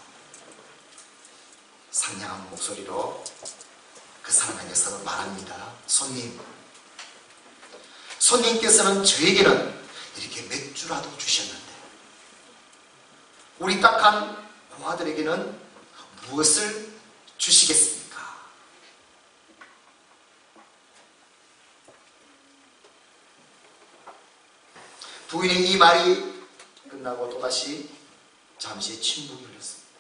상냥한 목소리로 그 사람에게서 말합니다. 손님께서는 저에게는 이렇게 맥주라도 주셨는데 우리 딱한 고아들에게는 무엇을 주시겠습니까? 부인의 이 말이 끝나고 또다시 잠시 침묵이 흘렀습니다.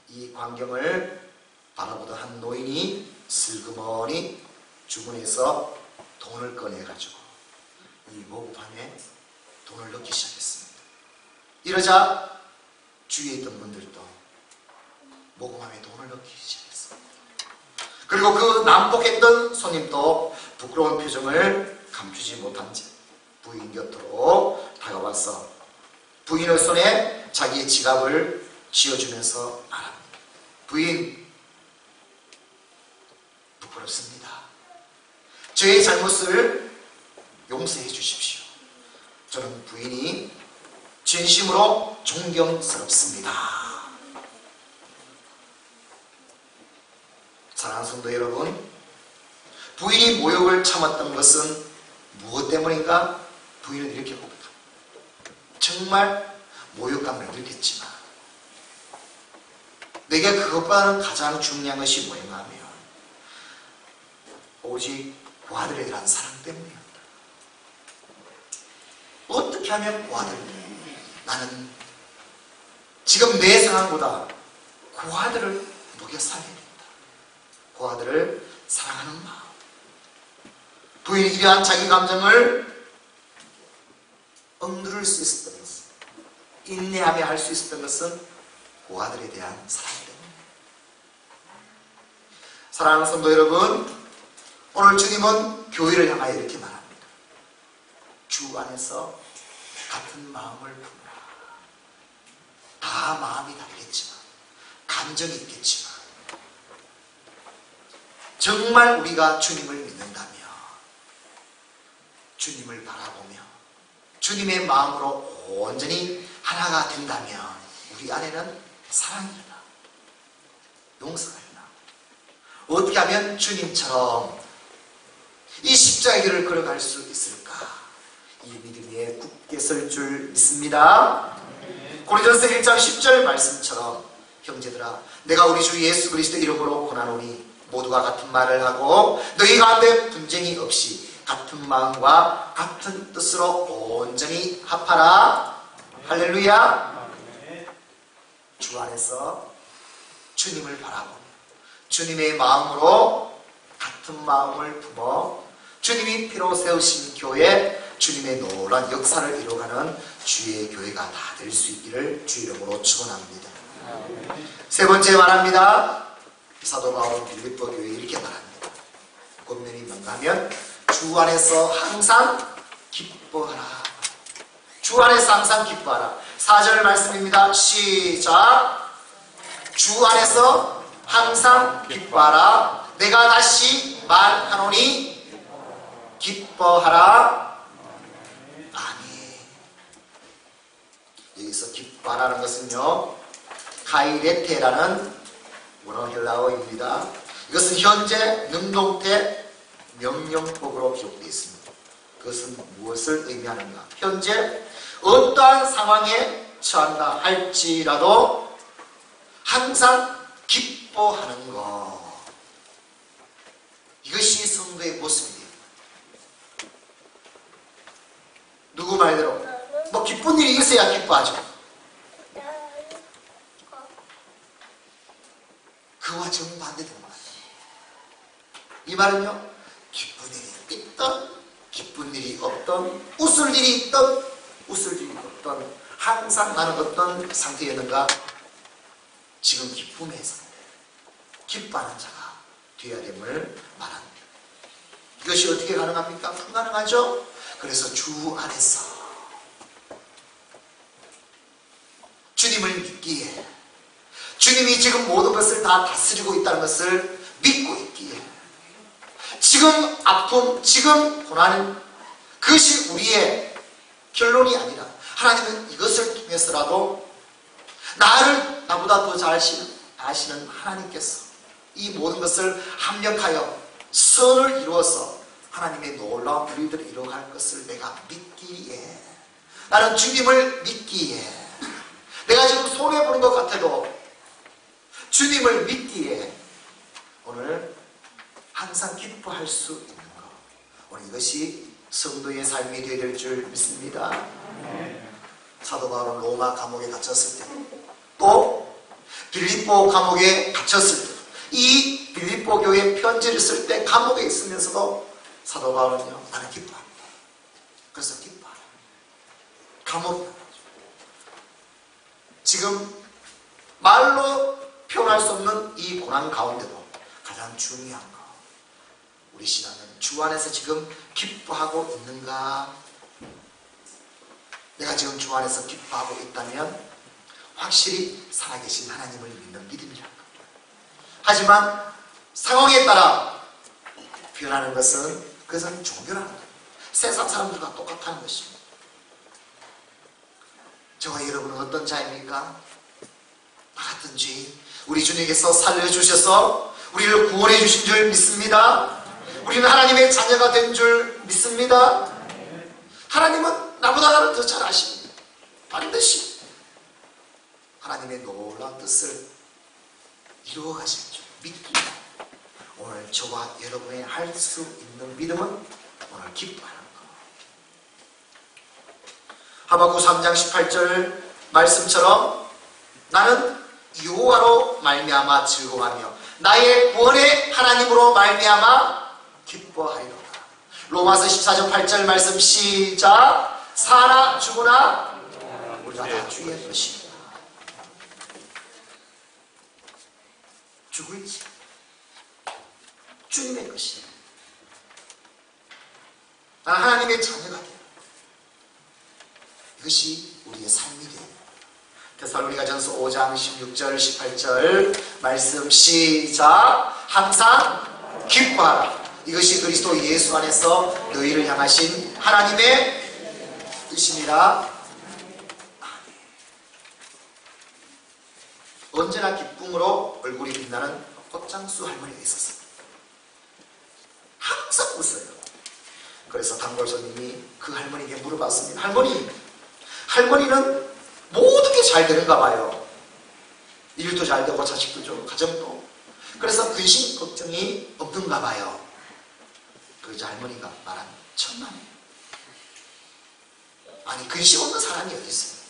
이 광경을 바라보던 한 노인이 슬그머니 주머니에서 돈을 꺼내가지고 이 모금함에 돈을 넣기 시작했습니다. 이러자 주위에 있던 분들도 모금함에 돈을 넣기 시작했습니다. 그리고 그 난폭했던 손님도 부끄러운 표정을 감추지 못한 채 부인 곁으로 다가와서 부인의 손에 자기의 지갑을 쥐어주면서 말합니다. 부인, 부끄럽습니다. 저의 잘못을 용서해 주십시오. 저는 부인이 진심으로 존경스럽습니다. 사랑하는 성도 여러분, 부인이 모욕을 참았던 것은 무엇 때문인가? 부인은 이렇게 봅니다. 정말 모욕감을 느꼈지만 내게 그것보다는 가장 중요한 것이 뭐인가 하면 오직 고아들에 대한 사랑 때문이었다. 어떻게 하면 고아들을, 나는 지금 내 상황보다 고아들을 먹여 살려야 된다. 고아들을 사랑하는 마음. 부인이 이러한 자기 감정을 억누를 수 있었던 것은, 인내하며 할 수 있었던 것은 그 아들에 대한 사랑 때문에. 사랑하는 성도 여러분, 오늘 주님은 교회를 향하여 이렇게 말합니다. 주 안에서 같은 마음을 품으라. 다 마음이 다르겠지만, 감정이 있겠지만, 정말 우리가 주님을 믿는다면, 주님을 바라보며 주님의 마음으로 온전히 하나가 된다면 우리 안에는 사랑이 일어나, 용서가 일어나. 어떻게 하면 주님처럼 이 십자가의 길을 걸어갈 수 있을까? 이 믿음 위에 굳게 설 줄 믿습니다. 고린도전서 1장 10절 말씀처럼, 형제들아, 내가 우리 주 예수 그리스도 이름으로 권하노니 모두가 같은 말을 하고 너희 가운데 분쟁이 없이 같은 마음과 같은 뜻으로 온전히 합하라. 할렐루야. 주 안에서 주님을 바라보며 주님의 마음으로 같은 마음을 품어 주님이 피로 세우신 교회, 주님의 놀라운 역사를 이루어가는 주의 교회가 다 될 수 있기를 주 이름으로 축원합니다. 세 번째 말합니다. 사도 바울은 빌립보 교회에 이렇게 말합니다. 권면이 뭔가 하면 주 안에서 항상 기뻐하라. 주 안에서 항상 기뻐하라. 4절 말씀입니다. 시작. 주 안에서 항상 기뻐하라. 내가 다시 말하노니 기뻐하라. 아멘. 여기서 기뻐하라는 것은요, 카이레테라는 원어 헬라어입니다. 이것은 현재 능동태 명령법으로 기록되어 있습니다. 그것은 무엇을 의미하는가? 현재 어떠한 상황에 처한다 할지라도 항상 기뻐하는 것, 이것이 성도의 모습이에요. 누구 말대로 뭐 기쁜 일이 있어야 기뻐하죠. 그와 정반대되는 거예요. 이 말은요, 기쁜 일이 있던, 기쁜 일이 없던, 웃을 일이 있던, 웃을 일이 없던, 항상 나는 어떤 상태였는가? 지금 기쁨에서 기뻐하는 자가 되어야 됨을 말합니다. 이것이 어떻게 가능합니까? 불가능하죠? 그래서 주 안에서 주님을 믿기에, 주님이 지금 모든 것을 다 다스리고 있다는 것을 믿고 있기에, 지금 아픔, 지금 고난, 그것이 우리의 결론이 아니라 하나님은 이것을 통해서라도 나보다 더 잘 아시는 하나님께서 이 모든 것을 합력하여 선을 이루어서 하나님의 놀라운 일들을 이루어갈 것을 내가 믿기에, 나는 주님을 믿기에, 내가 지금 손해보는 것 같아도 주님을 믿기에 오늘 항상 기뻐할 수 있는 것, 오늘 이것이 성도의 삶이 되어야 될 줄 믿습니다. 사도 바울은 로마 감옥에 갇혔을 때, 또 빌립보 감옥에 갇혔을 때, 이 빌립보 교회에 편지를 쓸 때 감옥에 있으면서도 사도 바울은요, 나는 기뻐합니다. 그래서 기뻐하라. 감옥이 지금 말로 표현할 수 없는 이 고난 가운데도 가장 중요한 거, 우리 신앙은 주 안에서 지금 기뻐하고 있는가? 내가 지금 주 안에서 기뻐하고 있다면 확실히 살아계신 하나님을 믿는 믿음이란 겁니다. 하지만 상황에 따라 변하는 것은, 그것은 종교라는 겁니다. 세상 사람들과 똑같다는 것입니다. 저와 여러분은 어떤 자입니까? 나 같은 죄인, 우리 주님께서 살려주셔서 우리를 구원해 주신 줄 믿습니다. 우리는 하나님의 자녀가 된 줄 믿습니다. 하나님은 나보다 나를 더 잘 아십니다. 반드시 하나님의 놀라운 뜻을 이루어 가실 줄 믿기에, 오늘 저와 여러분이 할 수 있는 믿음은 오늘 기뻐하는 것. 하박국 3장 18절 말씀처럼 나는 여호와로 말미암아 즐거워하며 나의 구원의 하나님으로 말미암아 기뻐하리로다. 로마서 14장 8절 말씀 시작. 사나 죽으나 우리가 다 주의 것입니다. 죽을지 주님의 것이에요. 나는 하나님의 자녀가 돼요. 이것이 우리의 삶이 돼요. 데살로니가전서 5장 16절 18절 말씀 시작. 항상 기뻐하라. 이것이 그리스도 예수 안에서 너희를 향하신 하나님의 뜻이니라. 언제나 기쁨으로 얼굴이 빛나는 꽃장수 할머니가 있었어요. 항상 웃어요. 그래서 단골 손님이 그 할머니에게 물어봤습니다. 할머니는 모든 게 잘 되는가 봐요. 일도 잘 되고 자식도 좋고 가정도. 그래서 근심 걱정이 없는가 봐요. 그러자 할머니가 말한 천만에요. 아니 근심 없는 사람이 어디 있어요?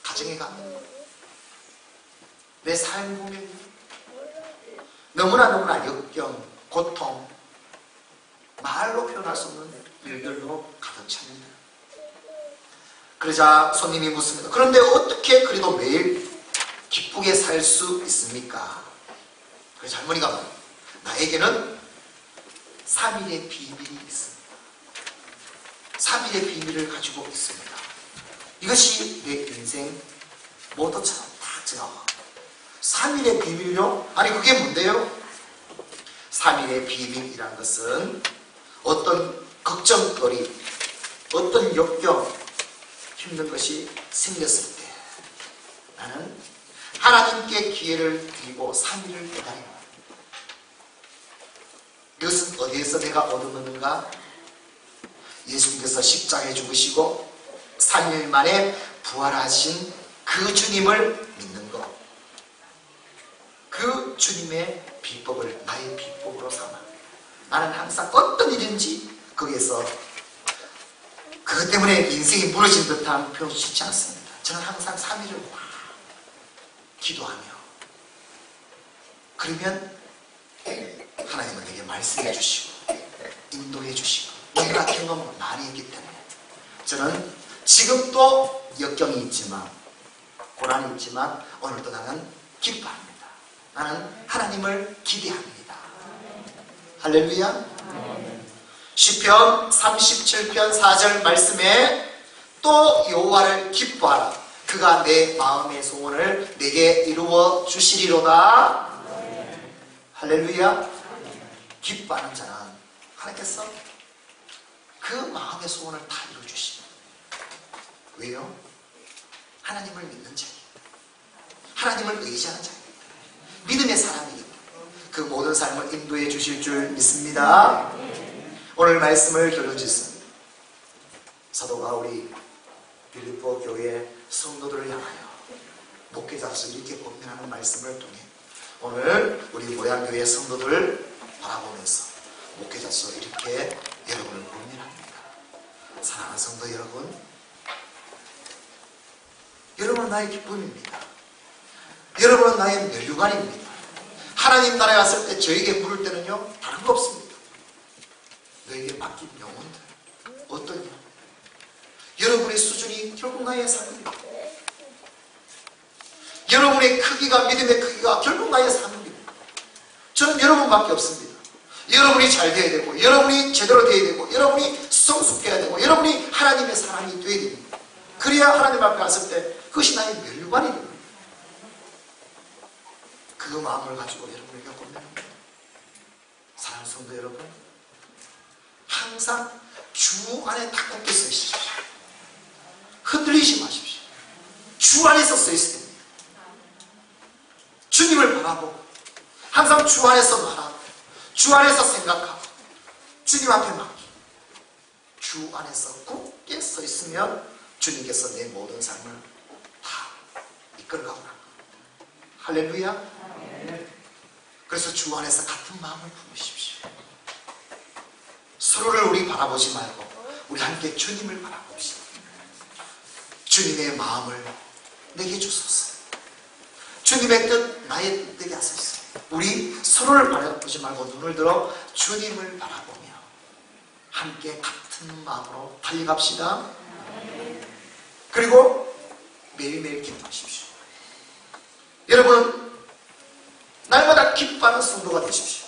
가정에 가면 내 삶 보면 너무나 역경, 고통, 말로 표현할 수 없는 일들로 가득 찹니다. 그러자 손님이 묻습니다. 그런데 어떻게 그래도 매일 기쁘게 살 수 있습니까? 그래서 할머니가 말합니다. 나에게는 3일의 비밀이 있습니다. 3일의 비밀을 가지고 있습니다. 이것이 내 인생 모토처럼 딱 지나와. 3일의 비밀요? 아니 그게 뭔데요? 3일의 비밀이란 것은 어떤 걱정거리, 어떤 역경, 힘든 것이 생겼을 때 나는 하나님께 기회를 드리고 3일을 기다립니다. 이것은 어디에서 내가 얻어먹는가? 예수님께서 십자가에 죽으시고 3일 만에 부활하신 그 주님을 믿는 것. 그 주님의 비법을 나의 비법으로 삼아 나는 항상 어떤 일인지 거기에서 그것 때문에 인생이 무너진 듯한 표현을 짓지 않습니다. 저는 항상 3일을 기도하며 그러면 하나님은 내게 말씀해 주시고 인도해 주시고 너무나 경험을 많이 했기 때문에 저는 지금도 역경이 있지만 고난이 있지만 오늘도 나는 기뻐합니다. 나는 하나님을 기대합니다. 할렐루야. 시편 37편 4절 말씀에 또 여호와를 기뻐하라. 그가 내 마음의 소원을 내게 이루어 주시리로다. 할렐루야. 기뻐하는 자는 하나님께서 그 마음의 소원을 다 이루어 주십니다. 왜요? 하나님을 믿는 자예요. 하나님을 의지하는 자예요. 믿음의 사람이에요. 그 모든 삶을 인도해 주실 줄 믿습니다. 오늘 말씀을 결론 짓습니다. 사도 바울이 빌립보 교회 성도들을 향하여 목회자로서 이렇게 권면하는 말씀을 통해 오늘 우리 모양교회 성도들을 바라보면서 목회자로서 이렇게 여러분을 권면합니다. 사랑하는 성도 여러분, 여러분은 나의 기쁨입니다. 여러분은 나의 면류관입니다. 하나님 나라에 왔을 때 저에게 물을 때는요 다른 거 없습니다. 너에게 맡긴 영혼들 어떠냐? 여러분의 수준이 결국 나의 삶입니다. 여러분의 크기가 믿음의 크기가 결국 나의 삶입니다. 저는 여러분밖에 없습니다. 여러분이 잘 돼야 되고 여러분이 제대로 돼야 되고 여러분이 성숙해야 되고 여러분이 하나님의 사람이 돼야 됩니다. 그래야 하나님 앞에 왔을 때 그것이 나의 면류관이 됩니다. 그 마음을 가지고 여러분에게 권면합니다. 사랑하는 성도 여러분, 항상 주 안에 딱 꽂혀 서 있으십시오. 흔들리지 마십시오. 주 안에서 서 있어야 됩니다. 주님을 바라보고 항상 주 안에서 말하고 주 안에서 생각하고 주님 앞에 맡기고 주 안에서 굳게 서 있으면 주님께서 내 모든 삶을 다 이끌어가고 합니다. 할렐루야. 그래서 주 안에서 같은 마음을 품으십시오. 서로를 우리 바라보지 말고 우리 함께 주님을 바라봅시다. 주님의 마음을 내게 주소서. 주님의 뜻 나의 뜻 되게 하소서. 우리 서로를 바라보지 말고 눈을 들어 주님을 바라보며 함께 같은 마음으로 달려갑시다. 그리고 매일매일 기뻐하십시오. 여러분, 날마다 기뻐하는 성도가 되십시오.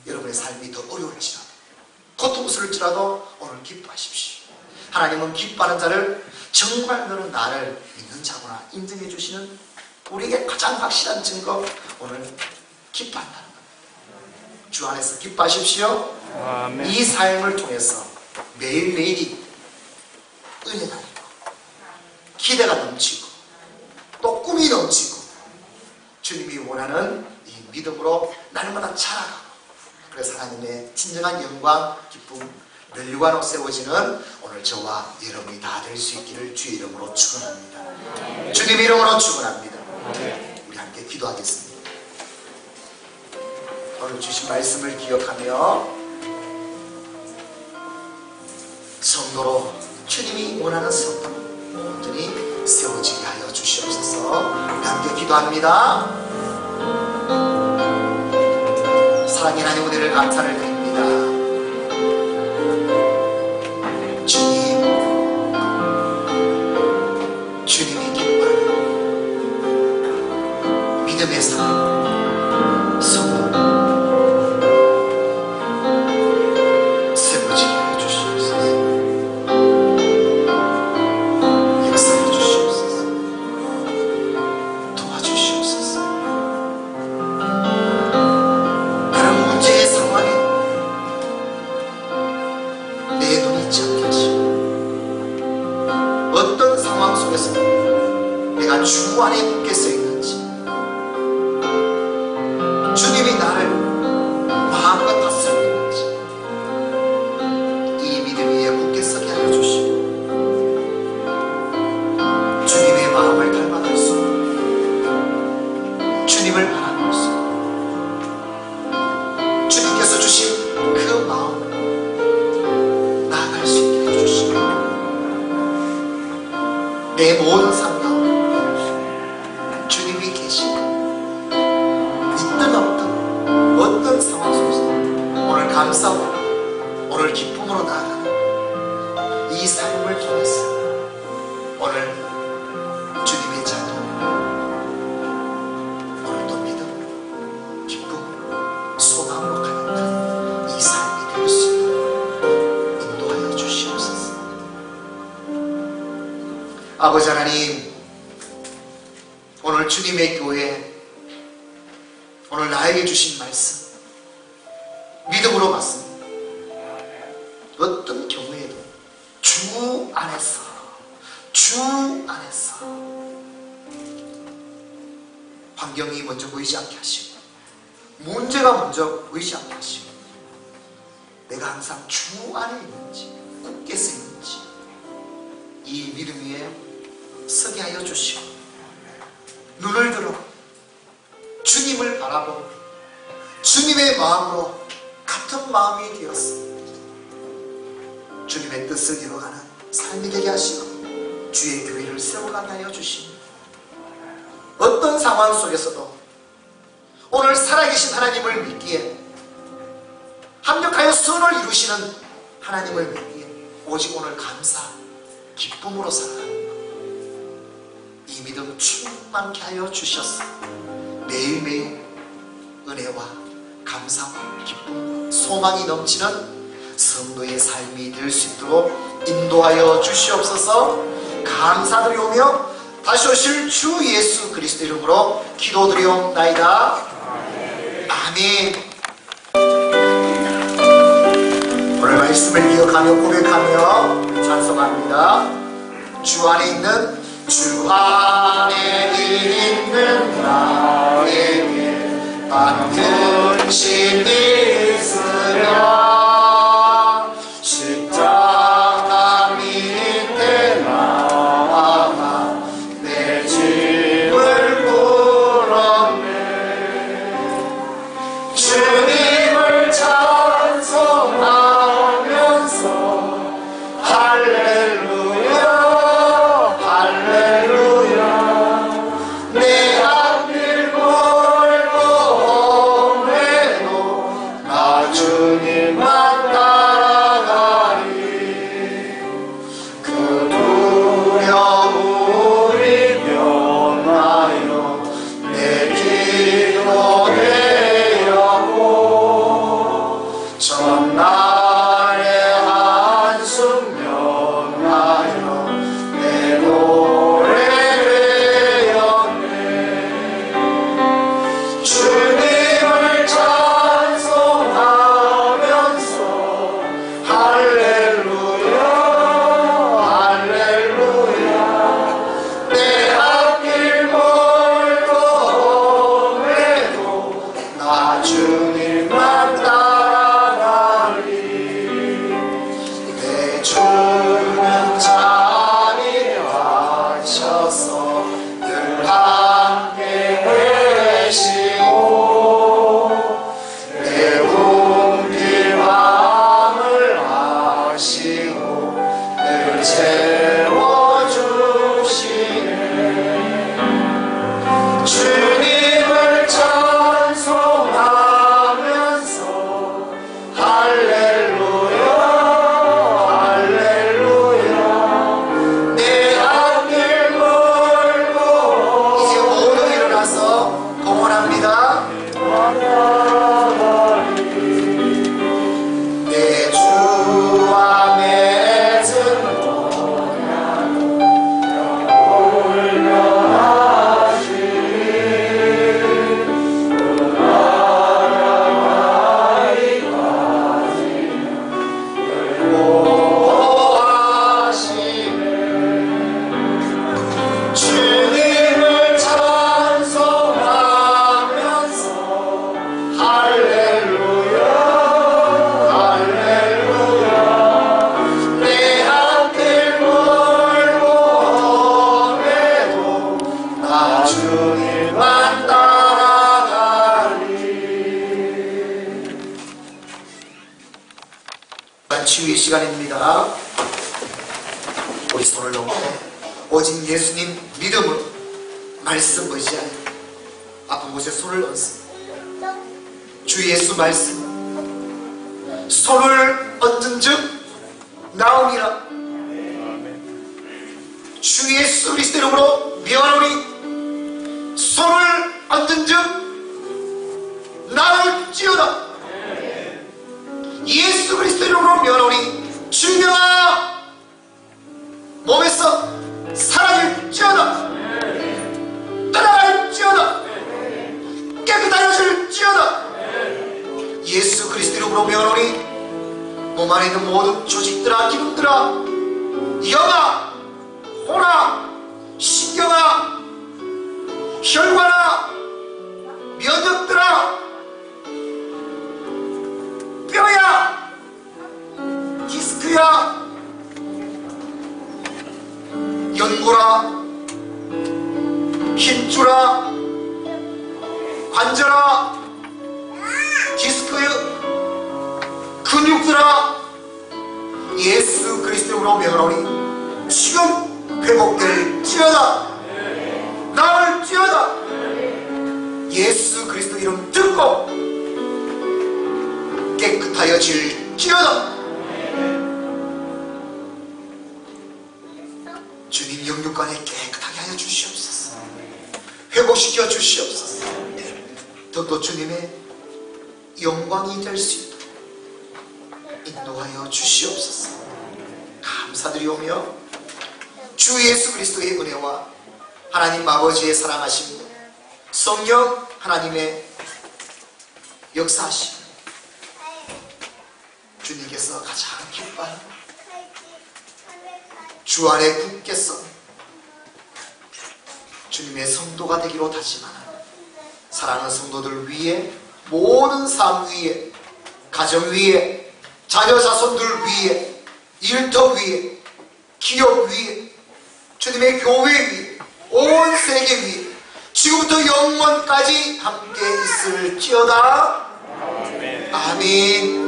여러분의 삶이 더 어려울지라도, 고통스러울지라도 오늘 기뻐하십시오. 하나님은 기뻐하는 자를 정말 너는 나를 믿는 자구나 인정해 주시는 우리에게 가장 확실한 증거, 오늘 기뻐한다는 겁니다. 주 안에서 기뻐하십시오. 아멘. 이 삶을 통해서 매일매일이 은혜가 있고 기대가 넘치고 또 꿈이 넘치고 주님이 원하는 이 믿음으로 날마다 자라가고, 그래서 하나님의 진정한 영광, 기쁨, 멸류관으로 세워지는 오늘 저와 여러분이 다 될 수 있기를 주의 이름으로 축원합니다. 주님 이름으로 축원합니다. 우리 함께 기도하겠습니다. 오늘 주신 말씀을 기억하며 성도로, 주님이 원하는 성도로 온전히 세워지게 하여 주시옵소서. 우리 함께 기도합니다. 사랑의 하나님, 은혜를 감사를 드립니다. 주님이 기뻐하는 믿음의 삶, 성도 세워지게 하여 주시옵소서. 역사해 주시옵소서. 도와주시옵소서. 다른 문제의 상황에 내 눈이 있지 않게 하시고, 어떤 상황 속에서 내가 주 안에 굳게 서 있는지, 주님이 나를 마음과 다스리고 있는지 이 믿음 위에 굳게 서게 하여 주시고, 주님의 마음을 닮아갈 수 있는, 주님을 바라볼 수 있는, 주님께서 주신 그 마음을 나아갈 수 있게 하여 주시고, 내 모든 삶 가운데 주님이 계시고, 있든 없든 어떤 상황 속에서 오늘 감사하고 오늘 기쁨으로 나아가는 이 삶을 통해서 오늘 주님의 자녀, 오늘도 믿음으로, 기쁨으로, 소망으로 가득한 이 삶이 될 수 있도록 인도하여 주시옵소서. 아버지 하나님, 오늘 주님의 교회, 오늘 나에게 주신 말씀 믿음으로 받습니다. 어떤 경우에도 주 안에서 환경이 먼저 보이지 않게 하시고, 문제가 먼저 보이지 않게 하시고, 내가 항상 주 안에 있는지, 굳게 서 있는지 이 믿음 위에 서게 하여 주시고, 눈을 들어 주님을 바라보고 주님의 마음으로 같은 마음이 되어서 주님의 뜻을 이루어가는 삶이 되게 하시고 주의 교회를 세워가게 하여 주시니, 어떤 상황 속에서도 오늘 살아계신 하나님을 믿기에, 합력하여 선을 이루시는 하나님을 믿기에 오직 오늘 감사, 기쁨으로 살아갑니다. 이 믿음 충만케 하여 주셔서 매일매일 은혜와 감사와 기쁨, 소망이 넘치는 성도의 삶이 될 수 있도록 인도하여 주시옵소서. 감사드리오며 다시 오실 주 예수 그리스도 이름으로 기도드리옵나이다. 아멘. 오늘 말씀을 기억하며 고백하며 찬송합니다. 주 안에 있는, 주 안에 있는 나에게 반드시 있으랴. 십자가 밑에 나아가 내 짐을 풀었네. 주님을 찬송하면서 세워주시네. 주님을 찬송하면서 할렐루야 할렐루야 내 앞길 걸고 이제 모두 일어나서 공헌합니다. 내 주와 맺은 주님을 찬송하면서 할렐루야 할렐루야 내 앞길 멀고 험해도 나 주님만 따라가리. 치유의 시간입니다. 우리 손을 놓고 오직 예수님 믿음으로 말씀 의지하여 아픈 곳에 손을 얹습니다. 주 예수 말씀 손을 얹은 즉 나오니라. 주 예수 그리스도 이름으로 명하노니 손을 얹은 즉 나올지어다. 예수 그리스도 이름으로 명하노니 주님아 몸에서 사라질지어다. 떠나갈지어다. 깨끗하여질지어다. 예수 그리스도 이름으로 명하노니 몸 안에 있는 모든 조직들아 기능들아 영아 호나 신경아 혈관아 면역들아 뼈야 디스크야 연골아 힘줄아 관절아 디스크 근육들아 예수 그리스도로 명하노니 지금 회복될지어다. 나을지어다. 예수 그리스도 이름 듣고 깨끗하여질지어다. 주님 영육간에 깨끗하게 하여 주시옵소서. 회복시켜 주시옵소서. 더또 주님의 영광이 될 수 있도록 인도하여 주시옵소서. 감사드리오며 주 예수 그리스도의 은혜와 하나님 아버지의 사랑하심과 성령 하나님의 역사하심 주님께서 가장 기뻐하는 주 안에 굳게서 주님의 성도가 되기로 다짐하는 사랑하는 성도들 위에 모든 삶 위에 가정 위에 자녀 자손들 위에 일터 위에 기업 위에 주님의 교회 위에 온 세계 위에 지금부터 영원까지 함께 있을지어다. 아멘.